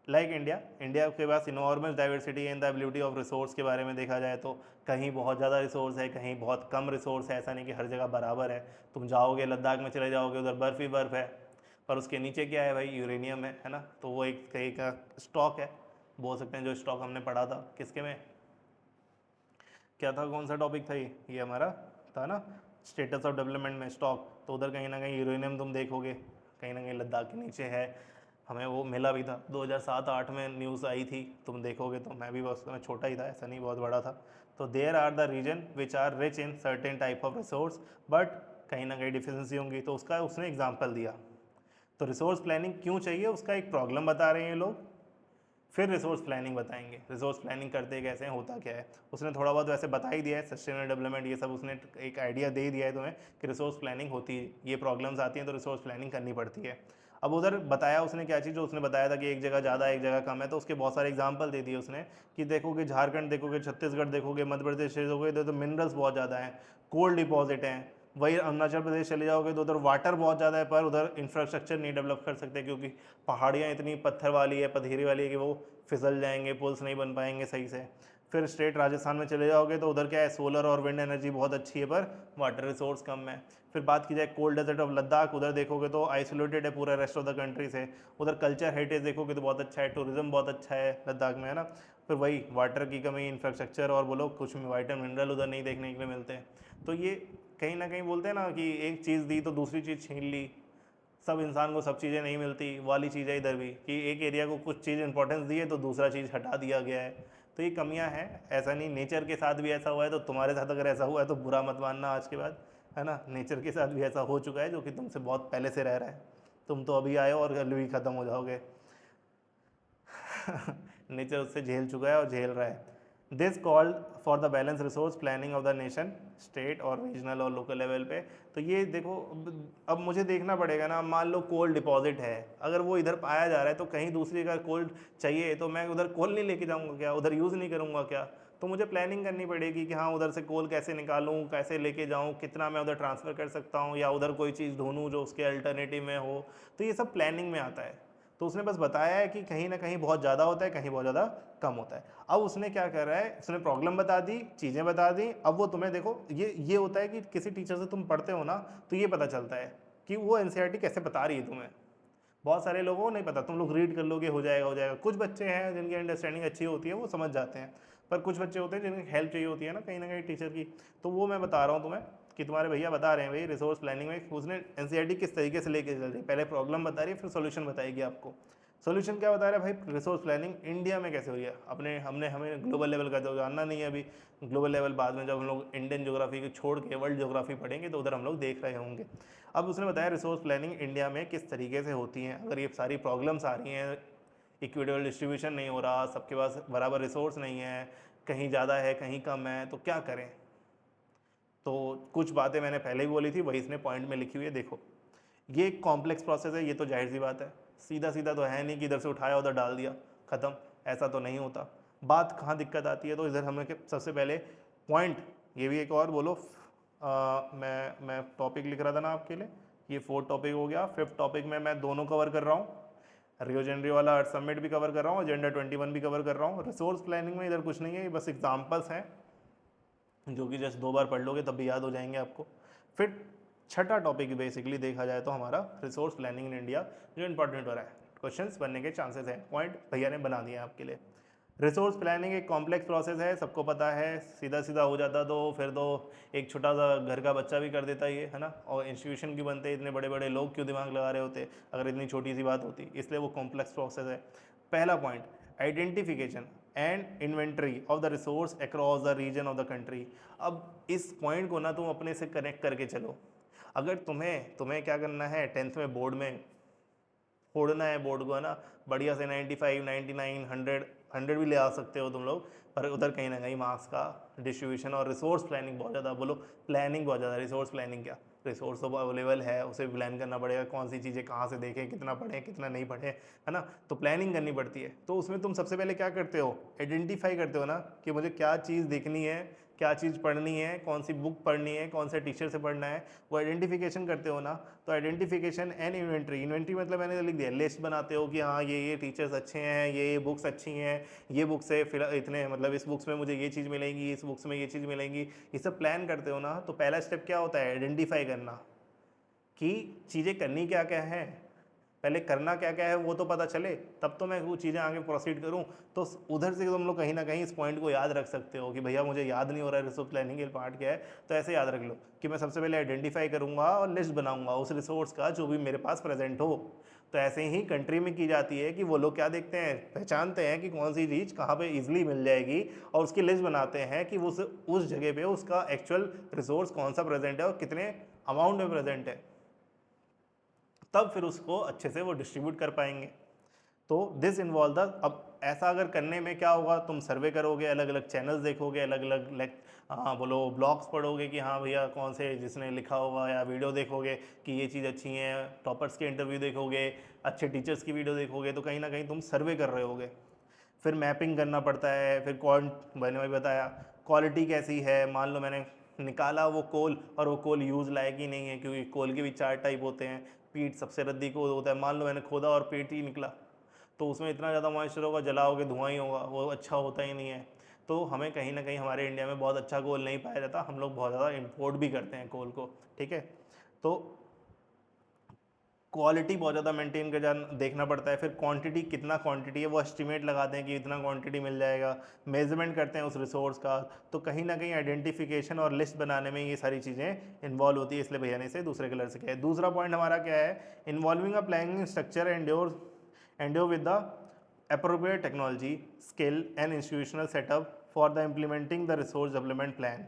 [SPEAKER 1] लाइक इंडिया के पास enormous diversity in the ability of resource के बारे में देखा जाए तो कहीं बहुत ज़्यादा रिसोर्स है, कहीं बहुत कम रिसोर्स है, ऐसा नहीं कि हर जगह बराबर है। तुम जाओगे लद्दाख में चले जाओगे, उधर बर्फ़ ही बर्फ़ है, पर उसके नीचे क्या है भाई, यूरेनियम है ना। तो वो एक कहीं का स्टॉक है, बोल सकते हैं, जो स्टॉक हमने पढ़ा था किसके में, क्या था, कौन सा टॉपिक था ये हमारा था ना, स्टेटस ऑफ डेवलपमेंट में स्टॉक। तो उधर कहीं ना कहीं यूरेनियम तुम देखोगे कहीं ना कहीं लद्दाख के नीचे है, हमें वो मिला भी था 2007-8 में न्यूज़ आई थी, तुम देखोगे तो। मैं भी बस मैं छोटा ही था, ऐसा नहीं बहुत बड़ा था। तो there are the region which are rich in certain type of resource, but कहीं ना कहीं डिफिशेंसी होंगी, तो उसका उसने एग्जाम्पल दिया। तो रिसोर्स प्लानिंग क्यों चाहिए उसका एक प्रॉब्लम बता रहे हैं ये लोग, फिर रिसोर्स प्लानिंग बताएंगे, रिसोर्स प्लानिंग करते कैसे हैं, होता क्या है। उसने थोड़ा बहुत वैसे बता ही दिया है, सस्टेनेबल डेवलपमेंट ये सब उसने एक आइडिया दे दिया है तुम्हें कि रिसोर्स प्लानिंग होती है, ये प्रॉब्लम्स आती हैं तो रिसोर्स प्लानिंग करनी पड़ती है। अब उधर बताया उसने क्या चीज़, जो उसने बताया था कि एक जगह ज़्यादा एक जगह कम है, तो उसके बहुत सारे एग्जाम्पल दे दिए उसने कि देखोगे झारखंड देखोगे, छत्तीसगढ़ देखोगे, मध्य प्रदेश देखोगे तो मिनरल्स बहुत ज़्यादा हैं, कोल डिपॉजिट हैं। वही अरुणाचल प्रदेश चले जाओगे तो उधर वाटर बहुत ज़्यादा है, पर उधर इंफ्रास्ट्रक्चर नहीं डेवलप कर सकते, क्योंकि पहाड़ियाँ इतनी पत्थर वाली है, पथरीली वाली है कि वो फिसल जाएंगे, पुल्स नहीं बन पाएंगे सही से। फिर स्टेट राजस्थान में चले जाओगे तो उधर क्या है, सोलर और विंड एनर्जी बहुत अच्छी है, पर वाटर रिसोर्स कम है। फिर बात की जाए कोल्ड डेजर्ट ऑफ लद्दाख, उधर देखोगे तो आइसोलेटेड है पूरा रेस्ट ऑफ द कंट्री से। उधर कल्चर हेरिटेज देखोगे तो बहुत अच्छा है, टूरिज्म बहुत अच्छा है लद्दाख में, है ना। फिर वही वाटर की कमी, इंफ्रास्ट्रक्चर, और बोलो कुछ वाइटल मिनरल उधर नहीं देखने के लिए मिलते हैं। तो ये कहीं ना कहीं बोलते हैं ना कि एक चीज़ दी तो दूसरी चीज़ छीन ली, सब इंसान को सब चीज़ें नहीं मिलती, वाली चीज़ है इधर भी, कि एक एरिया को कुछ चीज़ इंपॉर्टेंस दी है तो दूसरा चीज़ हटा दिया गया है। तो ये कमियां हैं, ऐसा नहीं, नेचर के साथ भी ऐसा हुआ है, तो तुम्हारे साथ अगर ऐसा हुआ है तो बुरा मत मानना आज के बाद, है ना। नेचर के साथ भी ऐसा हो चुका है, जो कि तुमसे बहुत पहले से रह रहा है, तुम तो अभी आए हो और कल भी ख़त्म हो जाओगे। नेचर उससे झेल चुका है और झेल रहा है। This called for the balance resource planning of the nation, state और रीजनल और लोकल लेवल पे। तो ये देखो, अब मुझे देखना पड़ेगा ना, मान लो कोल डिपॉजिट है, अगर वो इधर पाया जा रहा है तो कहीं दूसरी का कोल चाहिए, तो मैं उधर कोल नहीं लेके जाऊँगा क्या, उधर यूज़ नहीं करूँगा क्या? तो मुझे प्लानिंग करनी पड़ेगी कि हाँ उधर से कोल कैसे निकालूँ, कैसे लेके जाऊँ, कितना मैं उधर ट्रांसफ़र कर सकता हूँ, या उधर कोई चीज़ ढूंढूँ जो उसके अल्टरनेटिव में हो। तो ये सब प्लानिंग में आता है। तो उसने बस बताया है कि कहीं ना कहीं बहुत ज़्यादा होता है, कहीं बहुत ज़्यादा कम होता है। अब उसने क्या कर रहा है, उसने प्रॉब्लम बता दी, चीज़ें बता दी। अब वो तुम्हें देखो, ये होता है कि किसी टीचर से तुम पढ़ते हो ना, तो ये पता चलता है कि वो एनसीईआरटी कैसे बता रही है तुम्हें। बहुत सारे लोगों को नहीं पता, तुम लोग रीड कर लोगे, हो जाएगा हो जाएगा। कुछ बच्चे हैं जिनकी अंडरस्टैंडिंग अच्छी होती है, वो समझ जाते हैं, पर कुछ बच्चे होते हैं जिनकी हेल्प चाहिए होती है ना कहीं टीचर की। तो वो मैं बता रहा हूँ तुम्हें कि तुम्हारे भैया बता रहे हैं भाई, रिसोर्स प्लानिंग में उसने एनसीईआरटी किस तरीके से लेके चल रही है। पहले प्रॉब्लम बता रही है, फिर सोल्यूशन बताएगी आपको। सोल्यूशन क्या बता रहा है भाई, रिसोर्स प्लानिंग इंडिया में कैसे हो रही है। अपने हमें ग्लोबल लेवल का तो जानना नहीं है अभी, ग्लोबल लेवल बाद में जब हम लोग इंडियन ज्योग्राफी को छोड़ के वर्ल्ड ज्योग्राफी पढ़ेंगे तो उधर हम लोग देख रहे होंगे। अब उसने बताया रिसोर्स प्लानिंग इंडिया में किस तरीके से होती हैं। अगर ये सारी प्रॉब्लम्स आ रही हैं, इक्विटेबल डिस्ट्रीब्यूशन नहीं हो रहा, सबके पास बराबर रिसोर्स नहीं है, कहीं ज़्यादा है कहीं कम है, तो क्या करें। तो कुछ बातें मैंने पहले भी बोली थी, वही इसने पॉइंट में लिखी हुई है। देखो, ये एक कॉम्प्लेक्स प्रोसेस है, ये तो जाहिर सी बात है, सीधा सीधा तो है नहीं कि इधर से उठाया उधर डाल दिया ख़त्म, ऐसा तो नहीं होता। बात कहाँ दिक्कत आती है, तो इधर हमें सबसे पहले पॉइंट, ये भी एक और बोलो, मैं टॉपिक लिख रहा था ना आपके लिए, ये 4th टॉपिक हो गया। 5th टॉपिक में मैं दोनों कवर कर रहा हूँ, रियो जेनरी वाला अर्थ समिट भी कवर कर रहा हूँ, एजेंडा 21 भी कवर कर रहा हूँ। रिसोर्स प्लानिंग में इधर कुछ नहीं है, ये बस एग्जाम्पल्स हैं जो कि जस्ट 2 बार पढ़ लोगे तब भी याद हो जाएंगे आपको। फिर छठा टॉपिक बेसिकली देखा जाए तो हमारा रिसोर्स प्लानिंग इन इंडिया, जो इंपॉर्टेंट हो रहा है, क्वेश्चंस बनने के चांसेस हैं, पॉइंट भैया ने बना दिया आपके लिए। रिसोर्स प्लानिंग एक कॉम्प्लेक्स प्रोसेस है, सबको पता है, सीधा सीधा हो जाता तो फिर तो एक छोटा सा घर का बच्चा भी कर देता ये, है ना। और इंस्टीट्यूशन क्यों बनते, इतने बड़े बड़े लोग क्यों दिमाग लगा रहे होते अगर इतनी छोटी सी बात होती, इसलिए वो कॉम्प्लेक्स प्रोसेस है। पहला point, identification and inventory of the resource across the region of the country. अब इस पॉइंट को ना तुम अपने से कनेक्ट करके चलो। अगर तुम्हें क्या करना है, 10th में बोर्ड में फोड़ना है बोर्ड को, है ना, बढ़िया से 95 99 100 भी ले आ सकते हो तुम लोग, पर उधर कहीं ना कहीं मार्क्स का डिस्ट्रीब्यूशन और रिसोर्स प्लानिंग बहुत ज़्यादा, बोलो प्लानिंग बहुत ज़्यादा, रिसोर्स प्लानिंग क्या, रिसोर्स तो अवेलेबल है, उसे प्लान करना पड़ेगा, कौन सी चीज़ें कहाँ से देखें, कितना पढ़ें कितना नहीं पढ़ें, है ना। तो प्लानिंग करनी पड़ती है। तो उसमें तुम सबसे पहले क्या करते हो, आइडेंटिफाई करते हो ना कि मुझे क्या चीज़ देखनी है, क्या चीज़ पढ़नी है, कौन सी बुक पढ़नी है, कौन से टीचर से पढ़ना है, वो आइडेंटिफिकेशन करते हो ना। तो आइडेंटिफिकेशन एंड इन्वेंट्री, इन्वेंट्री मतलब मैंने लिख दिया, लिस्ट बनाते हो कि हाँ ये टीचर्स अच्छे हैं, ये बुक्स अच्छी हैं, ये बुक्स से फिर इतने, मतलब इस बुक्स में मुझे ये चीज़ मिलेगी, इस बुक्स में ये चीज़ मिलेगी, ये सब प्लान करते हो ना। तो पहला स्टेप क्या होता है, आइडेंटिफाई करना कि चीज़ें करनी क्या क्या है, पहले करना क्या क्या है वो तो पता चले, तब तो मैं वो चीज़ें आगे प्रोसीड करूँ। तो उधर से तुम लोग कहीं ना कहीं इस पॉइंट को याद रख सकते हो कि भैया मुझे याद नहीं हो रहा है रिसोर्स प्लानिंग के पार्ट क्या है, तो ऐसे याद रख लो कि मैं सबसे पहले आइडेंटिफाई करूँगा और लिस्ट बनाऊँगा उस रिसोर्स का जो भी मेरे पास प्रेजेंट हो। तो ऐसे ही कंट्री में की जाती है कि वो लोग क्या देखते हैं, पहचानते हैं कि कौन सी चीज़ कहाँ पर ईजिली मिल जाएगी, और उसकी लिस्ट बनाते हैं कि उस जगह पर उसका एक्चुअल रिसोर्स कौन सा प्रेजेंट है और कितने अमाउंट में प्रेजेंट है, तब फिर उसको अच्छे से वो डिस्ट्रीब्यूट कर पाएंगे। तो दिस इन्वॉल्व द, अब ऐसा अगर करने में क्या होगा, तुम सर्वे करोगे, अलग अलग चैनल्स देखोगे, अलग अलग हाँ बोलो ब्लॉग्स पढ़ोगे कि हाँ भैया कौन से जिसने लिखा होगा, या वीडियो देखोगे कि ये चीज़ अच्छी है, टॉपर्स के इंटरव्यू देखोगे, अच्छे टीचर्स की वीडियो देखोगे, तो कहीं ना कहीं तुम सर्वे कर रहे होगे। फिर मैपिंग करना पड़ता है, फिर मैंने भी बताया क्वालिटी कैसी है, मान लो मैंने निकाला वो कोल और वो कोल यूज़ लायक ही नहीं है, क्योंकि कोल के भी 4 टाइप होते हैं, पीट सबसे रद्दी कोल होता है, मान लो मैंने खोदा और पीट ही निकला, तो उसमें इतना ज़्यादा मॉइस्चर होगा, जलाओगे धुआं ही होगा, वो अच्छा होता ही नहीं है। तो हमें कहीं ना कहीं हमारे इंडिया में बहुत अच्छा कोल नहीं पाया जाता, हम लोग बहुत ज़्यादा इम्पोर्ट भी करते हैं कोल को, ठीक है। तो क्वालिटी बहुत ज़्यादा मेंटेन कर देखना पड़ता है। फिर क्वांटिटी, कितना क्वांटिटी है वो एस्टिमेट लगाते हैं कि इतना क्वांटिटी मिल जाएगा, मेजरमेंट करते हैं उस रिसोर्स का। तो कहीं ना कहीं आइडेंटिफिकेशन और लिस्ट बनाने में ये सारी चीज़ें इन्वॉल्व होती है, इसलिए भैया ने इसे दूसरे कलर से किया है। दूसरा पॉइंट हमारा क्या है, involving a planning structure endure with the appropriate technology, skill and institutional setup for the implementing the resource development plan.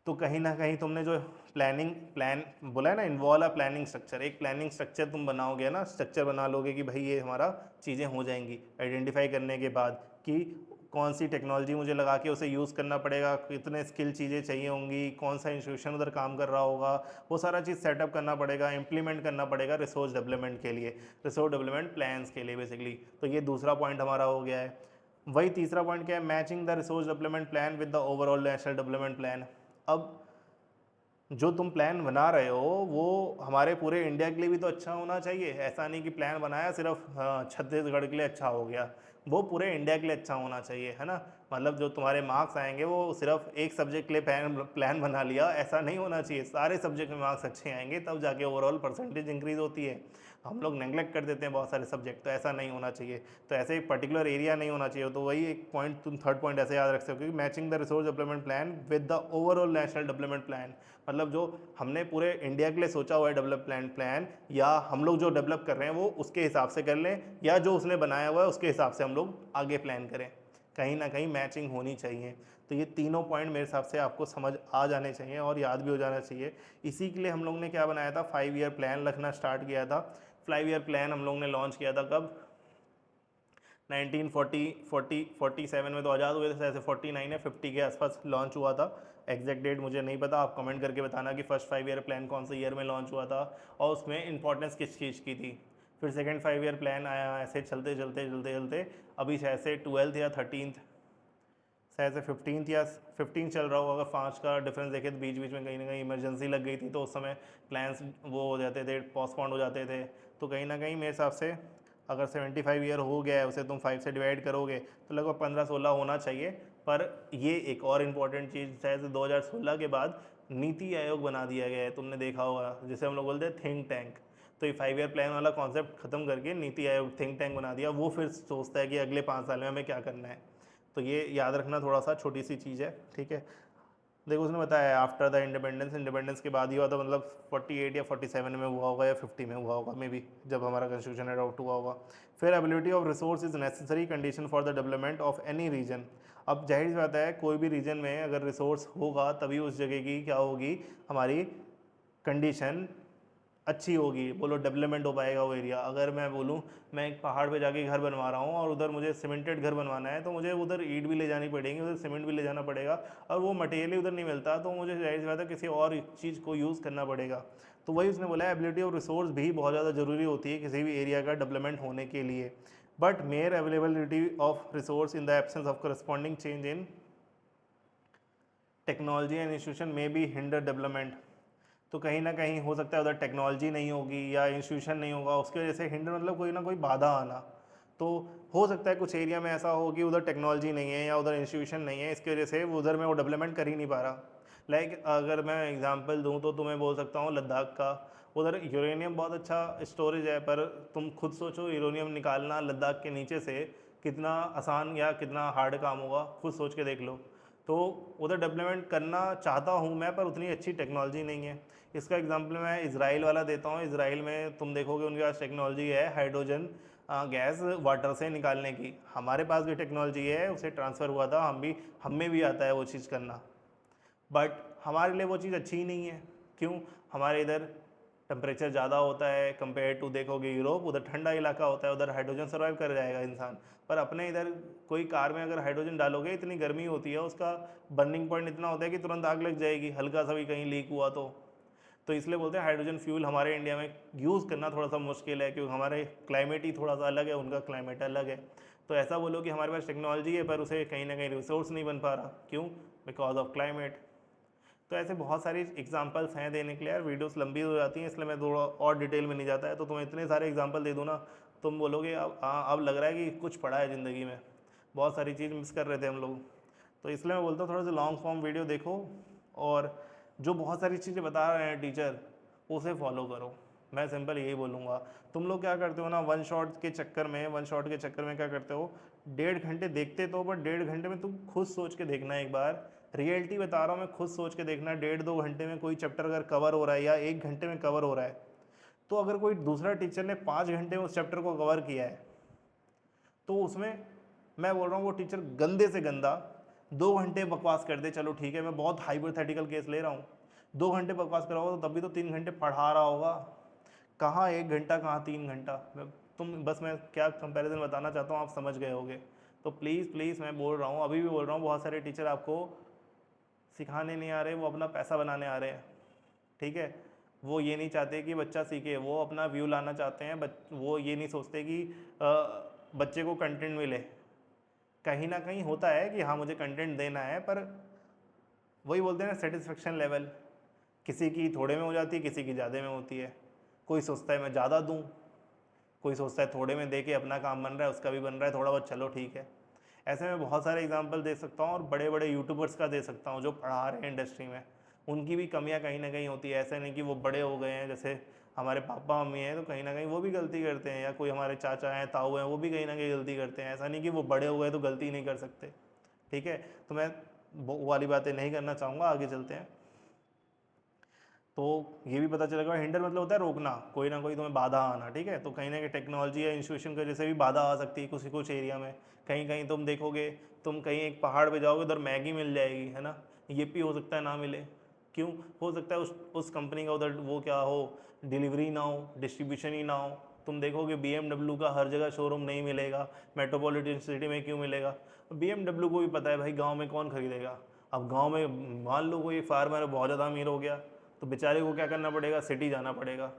[SPEAKER 1] तो कहीं ना कहीं तुमने जो प्लान बोला है ना, इन्वॉल्व अ प्लानिंग स्ट्रक्चर, एक प्लानिंग स्ट्रक्चर तुम बनाओगे ना, स्ट्रक्चर बना लोगे कि भाई ये हमारा चीज़ें हो जाएंगी आइडेंटिफाई करने के बाद कि कौन सी टेक्नोलॉजी मुझे लगा के उसे यूज़ करना पड़ेगा, कितने स्किल चीज़ें चाहिए होंगी, कौन सा इंस्टीट्यूशन उधर काम कर रहा होगा, वो सारा चीज़ सेटअप करना पड़ेगा, इंप्लीमेंट करना पड़ेगा रिसोर्स डेवलपमेंट के लिए, रिसोर्स डेवलपमेंट प्लान्स के लिए बेसिकली। तो ये दूसरा पॉइंट हमारा हो गया है। वही तीसरा पॉइंट क्या है, matching the resource development plan with the overall national development plan. अब जो तुम प्लान बना रहे हो वो हमारे पूरे इंडिया के लिए भी तो अच्छा होना चाहिए। ऐसा नहीं कि प्लान बनाया सिर्फ छत्तीसगढ़ के लिए अच्छा हो गया, वो पूरे इंडिया के लिए अच्छा होना चाहिए, है ना। मतलब जो तुम्हारे मार्क्स आएंगे वो सिर्फ एक सब्जेक्ट के लिए प्लान बना लिया, ऐसा नहीं होना चाहिए। सारे सब्जेक्ट में मार्क्स अच्छे आएंगे तब जाके ओवरऑल परसेंटेज इंक्रीज होती है। हम लोग नेग्लेक्ट कर देते हैं बहुत सारे सब्जेक्ट, तो ऐसा नहीं होना चाहिए। तो ऐसे एक पर्टिकुलर एरिया नहीं होना चाहिए। तो वही एक पॉइंट तुम थर्ड पॉइंट ऐसे याद रख सकते हो कि matching the resource development plan with the overall national development plan. मतलब जो हमने पूरे इंडिया के लिए सोचा हुआ है डेवलपमेंट प्लान, या हम लोग जो डेवलप कर रहे हैं वो उसके हिसाब से कर लें, या जो उसने बनाया हुआ है उसके हिसाब से हम लोग आगे प्लान करें। कहीं ना कहीं मैचिंग होनी चाहिए। तो ये तीनों पॉइंट मेरे हिसाब से आपको समझ आ जाने चाहिए और याद भी हो जाना चाहिए। इसी के लिए हम लोग ने क्या बनाया था, 5 ईयर प्लान रखना स्टार्ट किया था। 5 ईयर प्लान हम लोग ने लॉन्च किया था कब, 1947 में तो आज़ाद हुए थे, ऐसे 49 या 50 के आसपास लॉन्च हुआ था। एग्जैक्ट डेट मुझे नहीं पता, आप कमेंट करके बताना कि फर्स्ट 5 ईयर प्लान कौन से ईयर में लॉन्च हुआ था और उसमें इंपॉर्टेंस किस चीज़ की थी। फिर सेकंड 5 ईयर प्लान आया, ऐसे चलते चलते चलते चलते अभी शायद से 12th या 13th, शायद से 15th या 15 चल रहा होगा। अगर 5 का डिफरेंस देखें तो बीच बीच में कहीं ना कहीं इमरजेंसी लग गई थी, तो उस समय प्लान्स वो हो जाते थे, पोस्टपोन्ड हो जाते थे। तो कहीं ना कहीं मेरे हिसाब से अगर 75 ईयर हो गया है, उसे तुम 5 से डिवाइड करोगे तो लगभग 15-16 होना चाहिए। पर ये एक और इम्पॉर्टेंट चीज़, शायद 2016 के बाद नीति आयोग बना दिया गया है, तुमने देखा होगा, जिसे हम लोग बोलते हैं थिंक टैंक। तो ये 5 ईयर प्लान वाला कॉन्सेप्ट खत्म करके नीति आयोग थिंक टैंक बना दिया। वो फिर सोचता है कि अगले 5 साल में हमें क्या करना है। तो ये याद रखना, थोड़ा सा छोटी सी चीज़ है, ठीक है। देखो उसने बताया आफ्टर द इंडिपेंडेंस के बाद ही हुआ था, मतलब 48 या 47 में हुआ होगा या 50 में हुआ होगा मे बी, जब हमारा कॉन्स्टिट्यूशन अडॉप्ट हुआ होगा। फिर ability of resource is necessary condition for the development of any region. अब जाहिर सी बात है, कोई भी रीजन में अगर रिसोर्स होगा तभी उस जगह की क्या होगी, हमारी कंडीशन अच्छी होगी, बोलो डेवलपमेंट हो पाएगा वो एरिया। अगर मैं बोलूँ मैं एक पहाड़ पे जाके घर बनवा रहा हूँ और उधर मुझे सीमेंटेड घर बनवाना है, तो मुझे उधर ईंट भी ले जानी पड़ेगी, उधर सीमेंट भी ले जाना पड़ेगा, और वो मटेरियल उधर नहीं मिलता, तो मुझे जाहिर सी बात है किसी और चीज़ को यूज़ करना पड़ेगा। तो वही उसने बोला, एबिलिटी ऑफ रिसोर्स भी बहुत ज़्यादा ज़रूरी होती है किसी भी एरिया का डेवलपमेंट होने के लिए। But mayor availability of resource in the absence of corresponding change in technology and institution में भी हिंडर डेवलपमेंट। तो कहीं ना कहीं हो सकता है उधर टेक्नोलॉजी नहीं होगी या इंस्टीट्यूशन नहीं होगा, उसकी वजह से हिंडर मतलब कोई ना कोई बाधा आना। तो हो सकता है कुछ एरिया में ऐसा हो कि उधर टेक्नोलॉजी नहीं है या उधर इंस्टीट्यूशन नहीं है, इसकी वजह से वो उधर में वो डेवलपमेंट कर ही नहीं पा रहा। लाइक अगर मैं एग्जांपल दूं तो तुम्हें बोल सकता हूँ लद्दाख का, उधर यूरेनियम बहुत अच्छा स्टोरेज है, पर तुम खुद सोचो यूरेनियम निकालना लद्दाख के नीचे से कितना आसान या कितना हार्ड काम होगा, खुद सोच के देख लो। तो उधर डेवलपमेंट करना चाहता हूँ मैं, पर उतनी अच्छी टेक्नोलॉजी नहीं है। इसका एग्जांपल मैं इसराइल वाला देता हूँ। इसराइल में तुम देखोगे उनके पास टेक्नोलॉजी है हाइड्रोजन गैस वाटर से निकालने की। हमारे पास भी टेक्नोलॉजी है, उसे ट्रांसफ़र हुआ था, हम में भी आता है वो चीज़ करना, बट हमारे लिए वो चीज़ अच्छी ही नहीं है। क्यों? हमारे इधर टेम्परेचर ज़्यादा होता है कंपेयर टू देखोगे यूरोप, उधर ठंडा इलाका होता है, उधर हाइड्रोजन सर्वाइव कर जाएगा इंसान। पर अपने इधर कोई कार में अगर हाइड्रोजन डालोगे, इतनी गर्मी होती है, उसका बर्निंग पॉइंट इतना होता है कि तुरंत आग लग जाएगी, हल्का सा भी कहीं लीक हुआ तो इसलिए बोलते हैं हाइड्रोजन फ्यूल हमारे इंडिया में यूज़ करना थोड़ा सा मुश्किल है, क्योंकि हमारे क्लाइमेट ही थोड़ा सा अलग है, उनका क्लाइमेट अलग है। तो ऐसा बोलो कि हमारे पास टेक्नोलॉजी है पर उसे कहीं ना कहीं रिसोर्स नहीं बन पा रहा। क्यों? Because of climate. तो ऐसे बहुत सारी एग्जांपल्स हैं देने के लिए, यार वीडियोस लंबी हो जाती हैं, इसलिए मैं थोड़ा और डिटेल में नहीं जाता है। तो तुम्हें इतने सारे एग्जांपल दे दूँ ना, तुम बोलोगे अब हाँ अब लग रहा है कि कुछ पढ़ा है ज़िंदगी में, बहुत सारी चीज़ मिस कर रहे थे हम लोग। तो इसलिए मैं बोलता हूँ थोड़ा सा लॉन्ग फॉर्म वीडियो देखो, और जो बहुत सारी चीज़ें बता रहे हैं टीचर उसे फॉलो करो। मैं सिंपल यही बोलूँगा। तुम लोग क्या करते हो ना, वन शॉट के चक्कर में क्या करते हो, 1.5 घंटे देखते तो, बट 1.5 घंटे में तुम खुद सोच के देखना एक बार, रियलिटी बता रहा हूँ मैं, खुद सोच के देखना। 1.5-2 घंटे में कोई चैप्टर अगर कवर हो रहा है या 1 घंटे में कवर हो रहा है, तो अगर कोई दूसरा टीचर ने 5 घंटे में उस चैप्टर को कवर किया है, तो उसमें मैं बोल रहा हूँ वो टीचर गंदे से गंदा 2 घंटे बकवास कर दे, चलो ठीक है, मैं बहुत हाइपोथेटिकल केस ले रहा हूँ, 2 घंटे बकवास करा होगा तो तभी तो 3 घंटे पढ़ा रहा होगा। कहाँ 1 घंटा, कहाँ 3 घंटा। मैं क्या कंपैरिजन बताना चाहता हूँ, आप समझ गए होगे। तो प्लीज़ प्लीज़ मैं बोल रहा हूँ, अभी भी बोल रहा हूँ, बहुत सारे टीचर आपको सिखाने नहीं आ रहे, वो अपना पैसा बनाने आ रहे हैं, ठीक है। वो ये नहीं चाहते कि बच्चा सीखे, वो अपना व्यू लाना चाहते हैं, वो ये नहीं सोचते कि बच्चे को कंटेंट मिले। कहीं ना कहीं होता है कि हाँ मुझे कंटेंट देना है, पर वही बोलते हैं ना, सेटिस्फेक्शन लेवल किसी की थोड़े में हो जाती है, किसी की ज़्यादा में होती है। कोई सोचता है मैं ज़्यादा दूँ, कोई सोचता है थोड़े में दे के अपना काम बन रहा है, उसका भी बन रहा है थोड़ा बहुत, चलो ठीक है। ऐसे में बहुत सारे एग्जांपल दे सकता हूँ, और बड़े बड़े यूट्यूबर्स का दे सकता हूँ जो पढ़ा रहे हैं इंडस्ट्री में, उनकी भी कमियाँ कहीं ना कहीं होती है। ऐसा नहीं कि वो बड़े हो गए हैं, जैसे हमारे पापा मम्मी हैं तो कहीं ना कहीं वो भी गलती करते हैं, या कोई हमारे चाचा हैं, ताऊ हैं, वो भी कहीं ना कहीं गलती करते हैं। ऐसा नहीं कि वो बड़े हो गए तो गलती नहीं कर सकते, ठीक है। तो मैं वो वाली बातें नहीं करना चाहूँगा, आगे चलते हैं। तो ये भी पता चलेगा, हिंडर मतलब होता है रोकना, कोई ना कोई तुम्हें बाधा आना, ठीक है। तो कहीं ना कहीं टेक्नोलॉजी या इंस्टीट्यूशन की वजह से भी बाधा आ सकती है कुछ कुछ एरिया में। कहीं कहीं तुम देखोगे, तुम कहीं एक पहाड़ पे जाओगे, उधर मैगी मिल जाएगी, है ना, ये भी हो सकता है ना मिले। क्यों हो सकता है? उस कंपनी का उधर वो क्या हो, डिलीवरी ना हो, डिस्ट्रीब्यूशन ही ना हो। तुम देखोगे BMW का हर जगह शोरूम नहीं मिलेगा, मेट्रोपॉलिटन सिटी में क्यों मिलेगा? BMW को भी पता है भाई गांव में कौन खरीदेगा। अब गांव में मान लो कोई फार्मर बहुत ज़्यादा अमीर हो गया, तो बेचारे को क्या करना पड़ेगा, सिटी जाना पड़ेगा।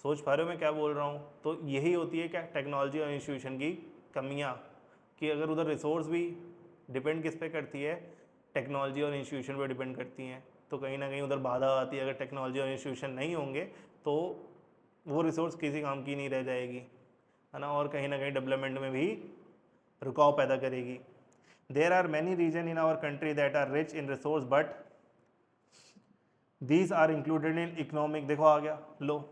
[SPEAKER 1] सोच पा रहे हो मैं क्या बोल रहा हूँ? तो यही होती है क्या टेक्नोलॉजी और इंस्टीट्यूशन की कमियाँ, कि अगर उधर रिसोर्स भी डिपेंड किस पे करती है, टेक्नोलॉजी और इंस्टीट्यूशन पे डिपेंड करती हैं, तो कहीं ना कहीं उधर बाधा आती है। अगर टेक्नोलॉजी और इंस्टीट्यूशन नहीं होंगे तो वो रिसोर्स किसी काम की नहीं रह जाएगी, है ना, और कहीं ना कहीं डेवलपमेंट में भी रुकाव पैदा करेगी। There are many region in our country that are rich in resource but these are included in economic. देखो आ गया लो,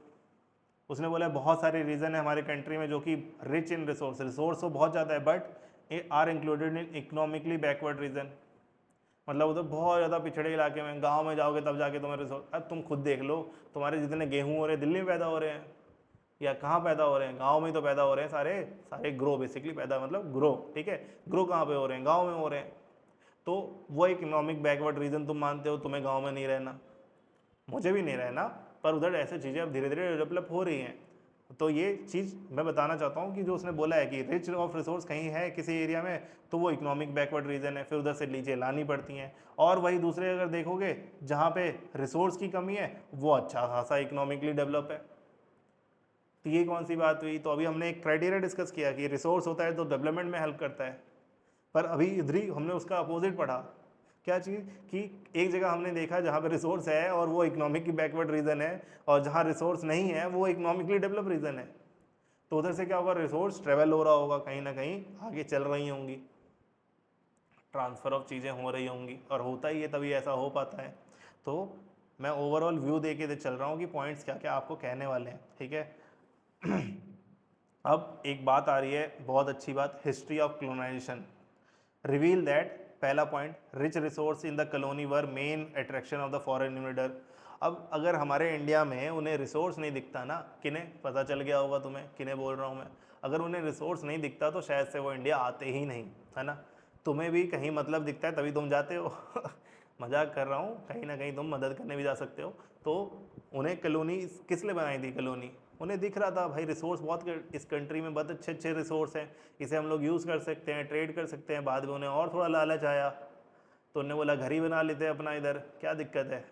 [SPEAKER 1] उसने बोला बहुत सारे रीज़न है हमारे कंट्री में जो कि रिच इन रिसोर्स, रिसोर्स तो बहुत ज़्यादा है, but are included in economically backward region. मतलब उधर बहुत ज़्यादा पिछड़े इलाके में, गांव में जाओगे तब जाके तुम्हें रिसोर्स। अब तुम खुद देख लो, तुम्हारे जितने गेहूँ हो रहे हैं दिल्ली में पैदा हो रहे हैं, या कहाँ पैदा हो रहे हैं? गांव में ही तो पैदा हो रहे हैं सारे सारे। ग्रो बेसिकली पैदा मतलब ग्रो, ठीक है, ग्रो कहाँ पे हो रहे हैं? गाँव में हो रहे हैं। तो वो इकोनॉमिक बैकवर्ड रीजन तुम मानते हो, तुम्हें गाँव में नहीं रहना, मुझे भी नहीं रहना, पर उधर ऐसे चीज़ें अब धीरे धीरे डेवलप हो रही हैं। तो ये चीज़ मैं बताना चाहता हूँ कि जो उसने बोला है कि रिच ऑफ रिसोर्स कहीं है किसी एरिया में, तो वो इकोनॉमिक बैकवर्ड रीजन है, फिर उधर से लीजिए लानी पड़ती हैं। और वही दूसरे अगर देखोगे जहाँ पे रिसोर्स की कमी है, वो अच्छा खासा इकोनॉमिकली डेवलप है। तो ये कौन सी बात हुई? तो अभी हमने एक क्राइटेरिया डिस्कस किया कि रिसोर्स होता है तो डेवलपमेंट में हेल्प करता है, पर अभी इधर ही हमने उसका अपोजिट पढ़ा। क्या चीज़? कि एक जगह हमने देखा जहाँ पे रिसोर्स है और वो इकोनॉमिक की बैकवर्ड रीजन है, और जहाँ रिसोर्स नहीं है वो इकोनॉमिकली डेवलप रीजन है। तो उधर से क्या होगा, रिसोर्स ट्रेवल हो रहा होगा, कहीं ना कहीं आगे चल रही होंगी, ट्रांसफ़र ऑफ चीज़ें हो रही होंगी, और होता ही है तभी ऐसा हो पाता है। तो मैं ओवरऑल व्यू दे के चल रहा हूँ कि पॉइंट्स क्या क्या आपको कहने वाले हैं, ठीक है। अब एक बात आ रही है, बहुत अच्छी बात, history of colonisation reveal that. पहला point, rich resource in the colony were main attraction of the foreign invader. अब अगर हमारे इंडिया में उन्हें रिसोर्स नहीं दिखता ना, किन्हें पता चल गया होगा तुम्हें किन्हें बोल रहा हूँ मैं, अगर उन्हें रिसोर्स नहीं दिखता तो शायद से वो इंडिया आते ही नहीं, है ना। तुम्हें भी कहीं मतलब दिखता है तभी तुम जाते हो। मजाक कर रहा हूँ, कहीं ना कहीं तुम मदद करने भी जा सकते हो। तो उन्हें कॉलोनी किस लिए बनाई थी? कॉलोनी उन्हें दिख रहा था भाई रिसोर्स बहुत, इस कंट्री में बहुत अच्छे अच्छे रिसोर्स हैं, इसे हम लोग यूज़ कर सकते हैं, ट्रेड कर सकते हैं। बाद में उन्हें और थोड़ा लालच आया तो उन्हें बोला घर ही बना लेते हैं अपना, इधर क्या दिक्कत है,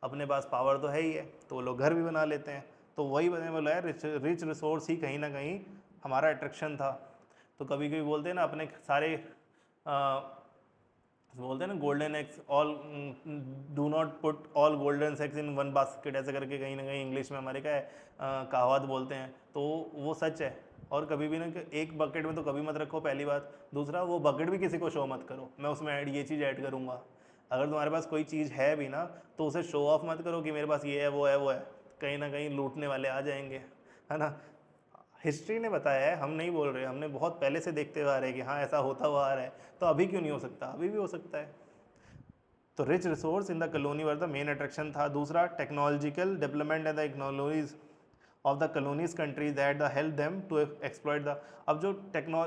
[SPEAKER 1] अपने पास पावर तो है ही है, तो वो लोग घर भी बना लेते हैं। तो वही मैंने बोला है, रिच रिसोर्स ही कहीं ना कहीं हमारा अट्रैक्शन था। तो कभी कभी बोलते हैं ना अपने सारे बोलते हैं ना golden eggs, all do not put all golden eggs in one basket, ऐसे करके कहीं ना कहीं इंग्लिश में हमारे क्या है कहावत बोलते हैं। तो वो सच है। और कभी भी ना एक बकेट में तो कभी मत रखो, पहली बात। दूसरा, वो बकेट भी किसी को शो मत करो। मैं उसमें ये चीज़ ऐड करूँगा, अगर तुम्हारे पास कोई चीज़ है भी ना तो उसे शो ऑफ मत करो कि मेरे पास ये है वो है वो है, कहीं ना कहीं लूटने वाले आ जाएंगे, है ना। हिस्ट्री ने बताया है, हम नहीं बोल रहे, हमने बहुत पहले से देखते हुए आ रहे हैं कि हाँ ऐसा होता हुआ आ रहा है, तो अभी क्यों नहीं हो सकता? अभी भी हो सकता है। तो rich resource in the colony were the main attraction था। दूसरा, technological development and the economies of the colonies countries that the help them to exploit the. अब जो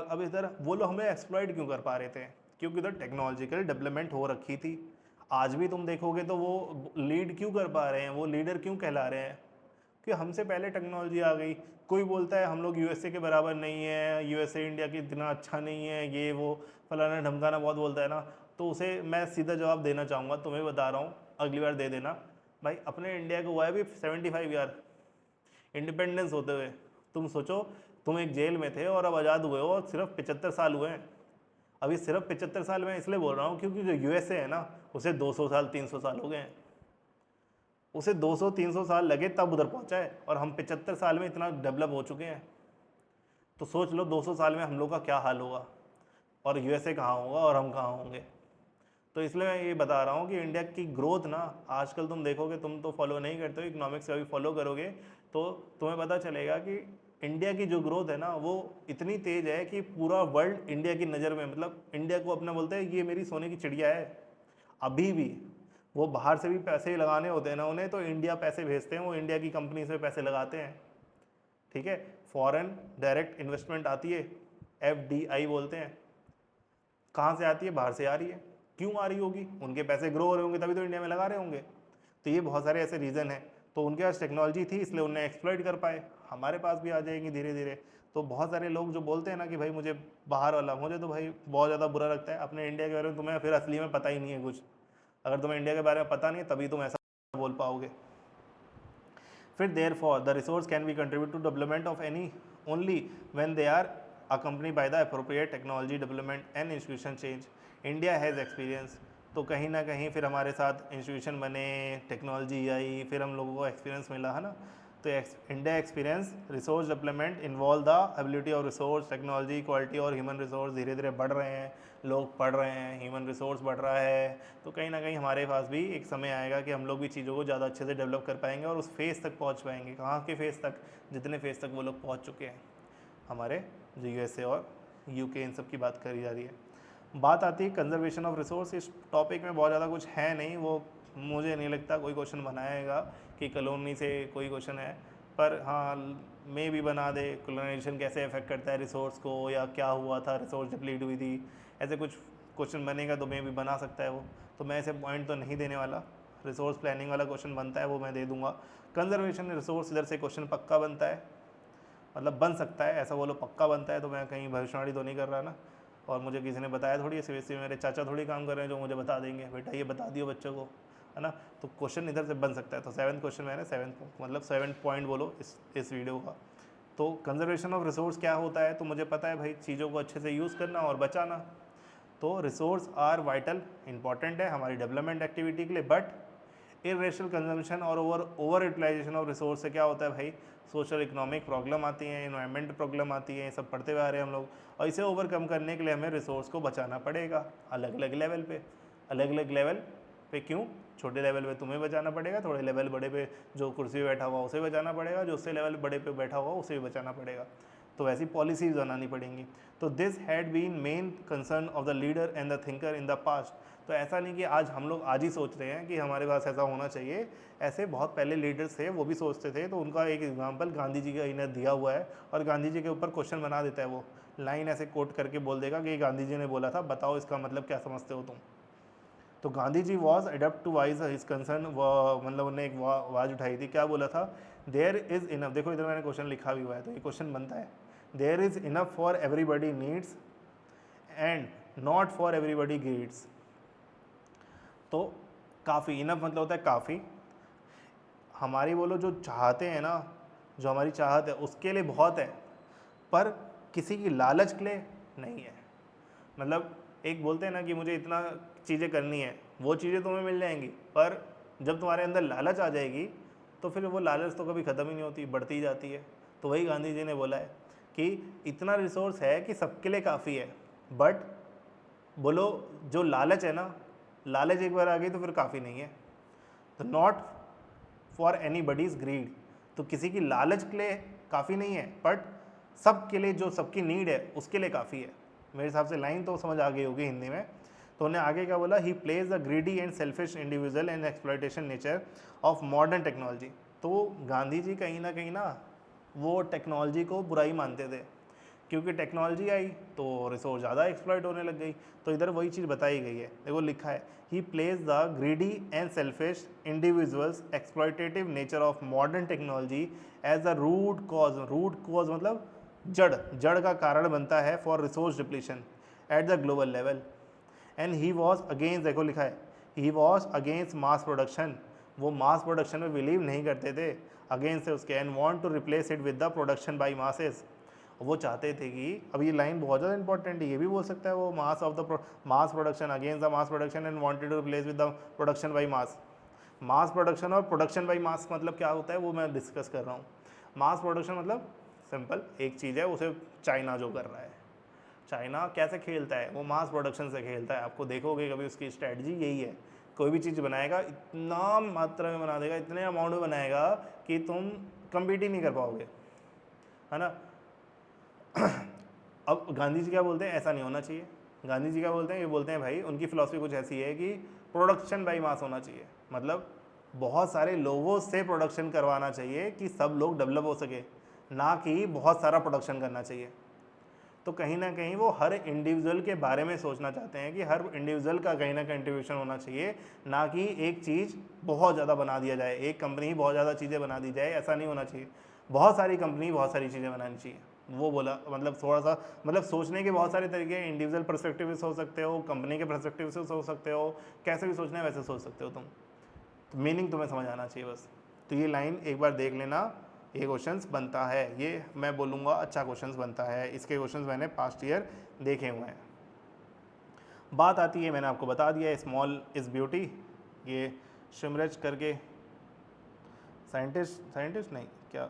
[SPEAKER 1] अब इधर वो लोग हमें एक्सप्लॉइट क्यों कर पा रहे थे? क्योंकि उधर टेक्नोलॉजिकल डेवलपमेंट हो रखी थी। आज भी तुम देखोगे तो वो लीड क्यों कर पा रहे हैं, वो लीडर क्यों कहला रहे हैं, कि हमसे पहले टेक्नोलॉजी आ गई। कोई बोलता है हम लोग यूएसए के बराबर नहीं है, यूएसए इंडिया की इतना अच्छा नहीं है, ये वो फलाना ढमकाना बहुत बोलता है ना, तो उसे मैं सीधा जवाब देना चाहूँगा, तुम्हें बता रहा हूँ, अगली बार दे देना भाई। अपने इंडिया को हुआ है भी 75 ईयर इंडिपेंडेंस होते हुए। तुम सोचो, तुम एक जेल में थे और अब आज़ाद हुए हो और सिर्फ 75 साल हुए हैं। अभी सिर्फ 75 साल में इसलिए बोल रहा हूँ क्योंकि जो यूएसए है ना, उसे 200 साल 300 साल हो गए हैं। उसे 200-300 साल लगे तब उधर पहुंचा है, और हम 75 साल में इतना डेवलप हो चुके हैं। तो सोच लो 200 साल में हम लोग का क्या हाल होगा, और यूएसए कहाँ होगा और हम कहाँ होंगे। तो इसलिए मैं ये बता रहा हूँ कि इंडिया की ग्रोथ ना, आजकल तुम देखोगे, तुम तो फॉलो नहीं करते हो इकोनॉमिक्स, अभी फॉलो करोगे तो तुम्हें पता चलेगा कि इंडिया की जो ग्रोथ है ना, वो इतनी तेज़ है कि पूरा वर्ल्ड इंडिया की नज़र में, मतलब इंडिया को अपना बोलते हैं ये मेरी सोने की चिड़िया है। अभी भी वो बाहर से भी पैसे लगाने होते हैं ना उन्हें, तो इंडिया पैसे भेजते हैं, वो इंडिया की कंपनी से पैसे लगाते हैं। ठीक है, फॉरेन डायरेक्ट इन्वेस्टमेंट आती है, FDI बोलते हैं। कहाँ से आती है? बाहर से आ रही है। क्यों आ रही होगी? उनके पैसे ग्रो हो रहे होंगे तभी तो इंडिया में लगा रहे होंगे। तो ये बहुत सारे ऐसे रीज़न हैं। तो उनके पास टेक्नोलॉजी थी इसलिए उन्हें एक्सप्लॉइट कर पाए, हमारे पास भी आ जाएंगी धीरे धीरे। तो बहुत सारे लोग जो बोलते हैं ना कि भाई मुझे बाहर वाला, मुझे तो भाई बहुत ज़्यादा बुरा लगता है। अपने इंडिया के बारे में तुम्हें फिर असली में पता ही नहीं है कुछ। अगर तुम्हें इंडिया के बारे में पता नहीं है तभी तुम ऐसा बोल पाओगे। फिर therefore the resource can be contribute to development of any only when they are accompanied by the appropriate technology development and institution change. India has experience। तो कहीं ना कहीं फिर हमारे साथ इंस्टीट्यूशन बने, टेक्नोलॉजी आई, फिर हम लोगों को एक्सपीरियंस मिला, है ना। तो India experience resource development involve the ability of resource, technology, quality और ह्यूमन रिसोर्स धीरे धीरे बढ़ रहे हैं, लोग पढ़ रहे हैं, ह्यूमन रिसोर्स बढ़ रहा है। तो कहीं ना कहीं हमारे पास भी एक समय आएगा कि हम लोग भी चीज़ों को ज़्यादा अच्छे से डेवलप कर पाएंगे और उस फेज़ तक पहुँच पाएंगे। कहाँ के फेज़ तक? जितने फेज़ तक वो लोग पहुँच चुके हैं, हमारे जो यूएसए और यूके, इन सब की बात करी जा रही है। बात आती है कंजर्वेशन ऑफ रिसोर्स। इस टॉपिक में बहुत ज़्यादा कुछ है नहीं, वो मुझे नहीं लगता कोई क्वेश्चन बनाएगा कि कॉलोनी से कोई क्वेश्चन है, पर हाँ मे भी बना दे कॉलोनाइजेशन कैसे अफेक्ट करता है रिसोर्स को, या क्या हुआ था, रिसोर्स डिप्लीट हुई थी, ऐसे कुछ क्वेश्चन बनेगा तो मे भी बना सकता है वो। तो मैं ऐसे पॉइंट तो नहीं देने वाला। रिसोर्स प्लानिंग वाला क्वेश्चन बनता है वो मैं दे दूंगा। कंजर्वेशन रिसोर्स इधर से क्वेश्चन पक्का बनता है, मतलब बन सकता है, ऐसा बोलो पक्का बनता है, तो मैं कहीं भविष्यवाणी तो नहीं कर रहा ना। और मुझे किसी ने बताया थोड़ी, सीबीएसई मेरे चाचा थोड़ी काम कर रहे हैं जो मुझे बता देंगे बेटा ये बता दियो बच्चों को, है ना। तो क्वेश्चन इधर से बन सकता है। तो 7th क्वेश्चन मैंने 7 पॉइंट बोलो इस वीडियो का। तो कंजर्वेशन ऑफ रिसोर्स क्या होता है? तो मुझे पता है भाई, चीज़ों को अच्छे से यूज़ करना और बचाना। तो रिसोर्स आर वाइटल, इंपॉर्टेंट है हमारी डेवलपमेंट एक्टिविटी के लिए, बट इरेशनल कंजम्पशन और ओवर यूटिलाइजेशन ऑफ रिसोर्स से क्या होता है भाई, सोशल इकोनॉमिक प्रॉब्लम आती है, इन्वायरमेंट प्रॉब्लम आती है, ये सब पढ़ते हुए आ रहे हैं हम लोग। और इसे ओवरकम करने के लिए हमें रिसोर्स को बचाना पड़ेगा अलग अलग लेवल पे। अलग अलग लेवल पे क्यों? छोटे लेवल पे तुम्हें बचाना पड़ेगा, थोड़े लेवल बड़े पे जो कुर्सी पे बैठा हुआ उसे बचाना पड़ेगा, जो उससे लेवल बड़े पे बैठा हुआ उसे भी बचाना पड़ेगा। तो वैसी पॉलिसीज बनानी पड़ेंगी। तो this had been main concern of the leader and the thinker in the past. तो ऐसा नहीं कि आज हम लोग आज ही सोच रहे हैं कि हमारे पास ऐसा होना चाहिए, ऐसे बहुत पहले लीडर्स थे वो भी सोचते थे। तो उनका एक एग्जांपल गांधी जी का इन्हें दिया हुआ है, और गांधी जी के ऊपर क्वेश्चन बना देता है, वो लाइन ऐसे कोट करके बोल देगा कि गांधी जी ने बोला था, बताओ इसका मतलब क्या समझते हो तुम। तो Gandhi ji was adept to voice his concern, मतलब उन्होंने एक आवाज़ उठाई थी, क्या बोला था? देयर इज़ इनफ, देखो इधर मैंने क्वेश्चन लिखा भी हुआ है तो ये क्वेश्चन बनता है, there is enough for everybody needs and not for everybody greeds. तो काफ़ी, इनफ मतलब होता है काफ़ी, हमारी बोलो जो चाहते हैं ना, जो हमारी चाहत है उसके लिए बहुत है, पर किसी की लालच के लिए नहीं है। मतलब एक बोलते हैं ना कि मुझे इतना चीज़ें करनी है, वो चीज़ें तुम्हें मिल जाएंगी, पर जब तुम्हारे अंदर लालच आ जाएगी तो फिर वो लालच तो कभी ख़त्म ही नहीं होती, बढ़ती जाती है। तो वही गांधी जी ने बोला है कि इतना रिसोर्स है कि सबके लिए काफ़ी है, बट बोलो जो लालच है ना, लालच एक बार आ गई तो फिर काफ़ी नहीं है। तो not for anybody's greed, तो किसी की लालच के लिए काफ़ी नहीं है, बट सबके लिए जो सबकी नीड है उसके लिए काफ़ी है। मेरे हिसाब से लाइन तो समझ आ गई होगी हिंदी में। तो उन्हें आगे क्या बोला? He plays the greedy and selfish individual and exploitation nature of modern technology. तो गांधी जी कहीं ना वो टेक्नोलॉजी को बुराई मानते थे, क्योंकि टेक्नोलॉजी आई तो रिसोर्स ज़्यादा एक्सप्लॉइट होने लग गई। तो इधर वही चीज़ बताई गई है, देखो लिखा है he place the greedy and selfish individuals exploitative nature of modern technology as the root cause मतलब जड़ का कारण बनता है for resource depletion at the global level. And he was against, देखो लिखा है he was against mass production, वो मास प्रोडक्शन में बिलीव नहीं करते थे, अगेंस्ट है उसके, and want to replace it with the production by masses. वो चाहते थे कि, अब ये लाइन बहुत ज़्यादा इंपॉर्टेंट है, ये भी बोल सकता है वो mass production against the mass production and wanted to replace with the production by mass production और प्रोडक्शन बाय मास मतलब क्या होता है वो मैं डिस्कस कर रहा हूँ। मास प्रोडक्शन मतलब सिंपल एक चीज़ है, उसे चाइना जो कर रहा है, चाइना कैसे खेलता है, वो मास प्रोडक्शन से खेलता है। आपको देखोगे कभी उसकी स्ट्रैटेजी यही है, कोई भी चीज़ बनाएगा इतना मात्रा में बना देगा, इतने अमाउंट में बनाएगा कि तुम कम्पीट ही नहीं कर पाओगे, है ना। अब गांधी जी क्या बोलते हैं, ऐसा नहीं होना चाहिए। गांधी जी क्या बोलते हैं, ये बोलते हैं भाई उनकी फिलॉसफी कुछ ऐसी है कि प्रोडक्शन बाई मास होना चाहिए, मतलब बहुत सारे लोगों से प्रोडक्शन करवाना चाहिए कि सब लोग डेवलप हो सके, ना कि बहुत सारा प्रोडक्शन करना चाहिए। तो कहीं ना कहीं वो हर इंडिविजुअल के बारे में सोचना चाहते हैं कि हर इंडिविजुअल का कहीं ना कंट्रीब्यूशन होना चाहिए, ना कि एक चीज़ बहुत ज़्यादा बना दिया जाए, एक कंपनी ही बहुत ज़्यादा चीज़ें बना दी जाए, ऐसा नहीं होना चाहिए। बहुत सारी कंपनी बहुत सारी चीज़ें बनानी चाहिए। वो बोला मतलब थोड़ा सा मतलब सोचने के बहुत सारे तरीके हैं, इंडिविजुअल पर्सपेक्टिव से हो सकते हो, कंपनी के पर्सपेक्टिव से हो सकते हो, कैसे भी सोचना है वैसे सोच सकते हो तुम, तो मीनिंग तुम्हें समझ आना चाहिए बस। तो ये लाइन एक बार देख लेना, ये क्वेश्चंस बनता है, ये मैं बोलूँगा अच्छा क्वेश्चंस बनता है, इसके क्वेश्चंस मैंने पास्ट ईयर देखे हुए हैं। बात आती है, मैंने आपको बता दिया स्मॉल इज़ ब्यूटी, ये शिमरज करके साइंटिस्ट नहीं क्या,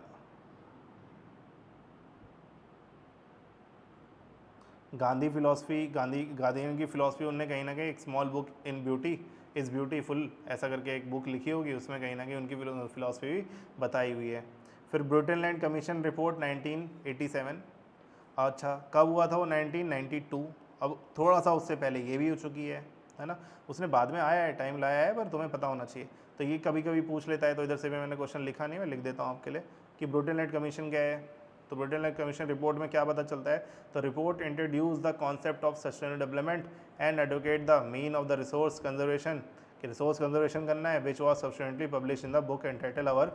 [SPEAKER 1] गांधी फिलॉसफी, गांधीयन की फिलॉसफी, उनने कहीं ना कहीं एक small book in beauty is beautiful ऐसा करके एक बुक लिखी होगी, उसमें कहीं ना कहीं उनकी फिलॉसफी भी बताई हुई है। फिर ब्रुटन लैंड कमीशन रिपोर्ट 1987, अच्छा कब हुआ था वो, 1992, अब थोड़ा सा उससे पहले ये भी हो चुकी है ना, उसने बाद में आया है, टाइम लाया है, पर तुम्हें पता होना चाहिए। तो ये कभी कभी पूछ लेता है, तो इधर से भी मैंने क्वेश्चन लिखा नहीं, मैं लिख देता हूँ आपके लिए कि ब्रुटन लैंड कमीशन क्या है। तो ब्रुटन लैंड कमीशन रिपोर्ट में क्या पता चलता है, तो report introduce the concept of sustainable development and advocate the mean of the resource conservation, कि रिसोर्स कंजर्वेशन करना है, which was substantially publish in the book entitle our.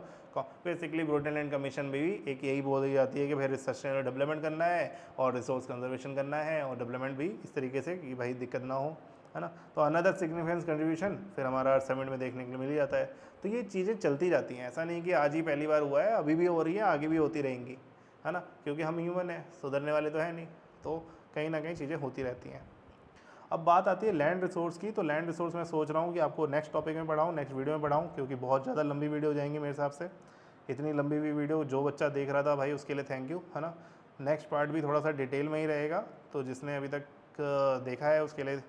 [SPEAKER 1] Basically Brundtland commission में भी एक यही बोली जाती है कि भाई सस्टेनेबल डेवलपमेंट करना है और रिसोर्स कंजर्वेशन करना है, और डेवलपमेंट भी इस तरीके से कि भाई दिक्कत ना हो, है ना। तो अनदर सिग्निफिकेंस कंट्रीब्यूशन फिर हमारा समिट में देखने के लिए मिल ही जाता है। तो ये चीज़ें चलती जाती हैं, ऐसा नहीं कि आज ही पहली बार हुआ है, अभी भी हो रही है, आगे भी होती रहेंगी, है ना, क्योंकि हम ह्यूमन हैं, सुधरने वाले तो है नहीं, तो कहीं ना कहीं चीज़ें होती रहती हैं। अब बात आती है लैंड रिसोर्स की, तो लैंड रिसोर्स मैं सोच रहा हूँ कि आपको नेक्स्ट टॉपिक में पढ़ाऊँ, नेक्स्ट वीडियो में पढ़ाऊँ, क्योंकि बहुत ज़्यादा लंबी वीडियो हो जाएंगी मेरे हिसाब से। इतनी लंबी भी वीडियो जो बच्चा देख रहा था भाई उसके लिए थैंक यू, है ना। नेक्स्ट पार्ट भी थोड़ा सा डिटेल में ही रहेगा, तो जिसने अभी तक देखा है उसके लिए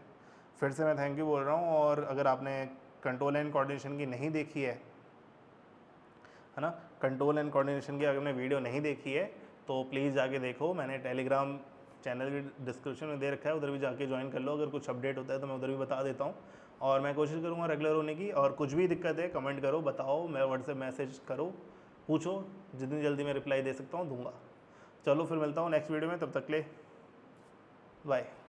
[SPEAKER 1] फिर से मैं थैंक यू बोल रहा हूँ। और अगर आपने कंट्रोल एंड कोऑर्डिनेशन की नहीं देखी है ना, कंट्रोल एंड कोऑर्डिनेशन की अगर आपने वीडियो नहीं देखी है तो प्लीज़ जाके देखो, मैंने टेलीग्राम चैनल भी डिस्क्रिप्शन में दे रखा है, उधर भी जाके ज्वाइन कर लो। अगर कुछ अपडेट होता है तो मैं उधर भी बता देता हूँ, और मैं कोशिश करूँगा रेगुलर होने की। और कुछ भी दिक्कत है कमेंट करो, बताओ, मैं व्हाट्सएप मैसेज करो, पूछो, जितनी जल्दी मैं रिप्लाई दे सकता हूँ दूंगा। चलो फिर मिलता हूँ नेक्स्ट वीडियो में, तब तक ले बाय।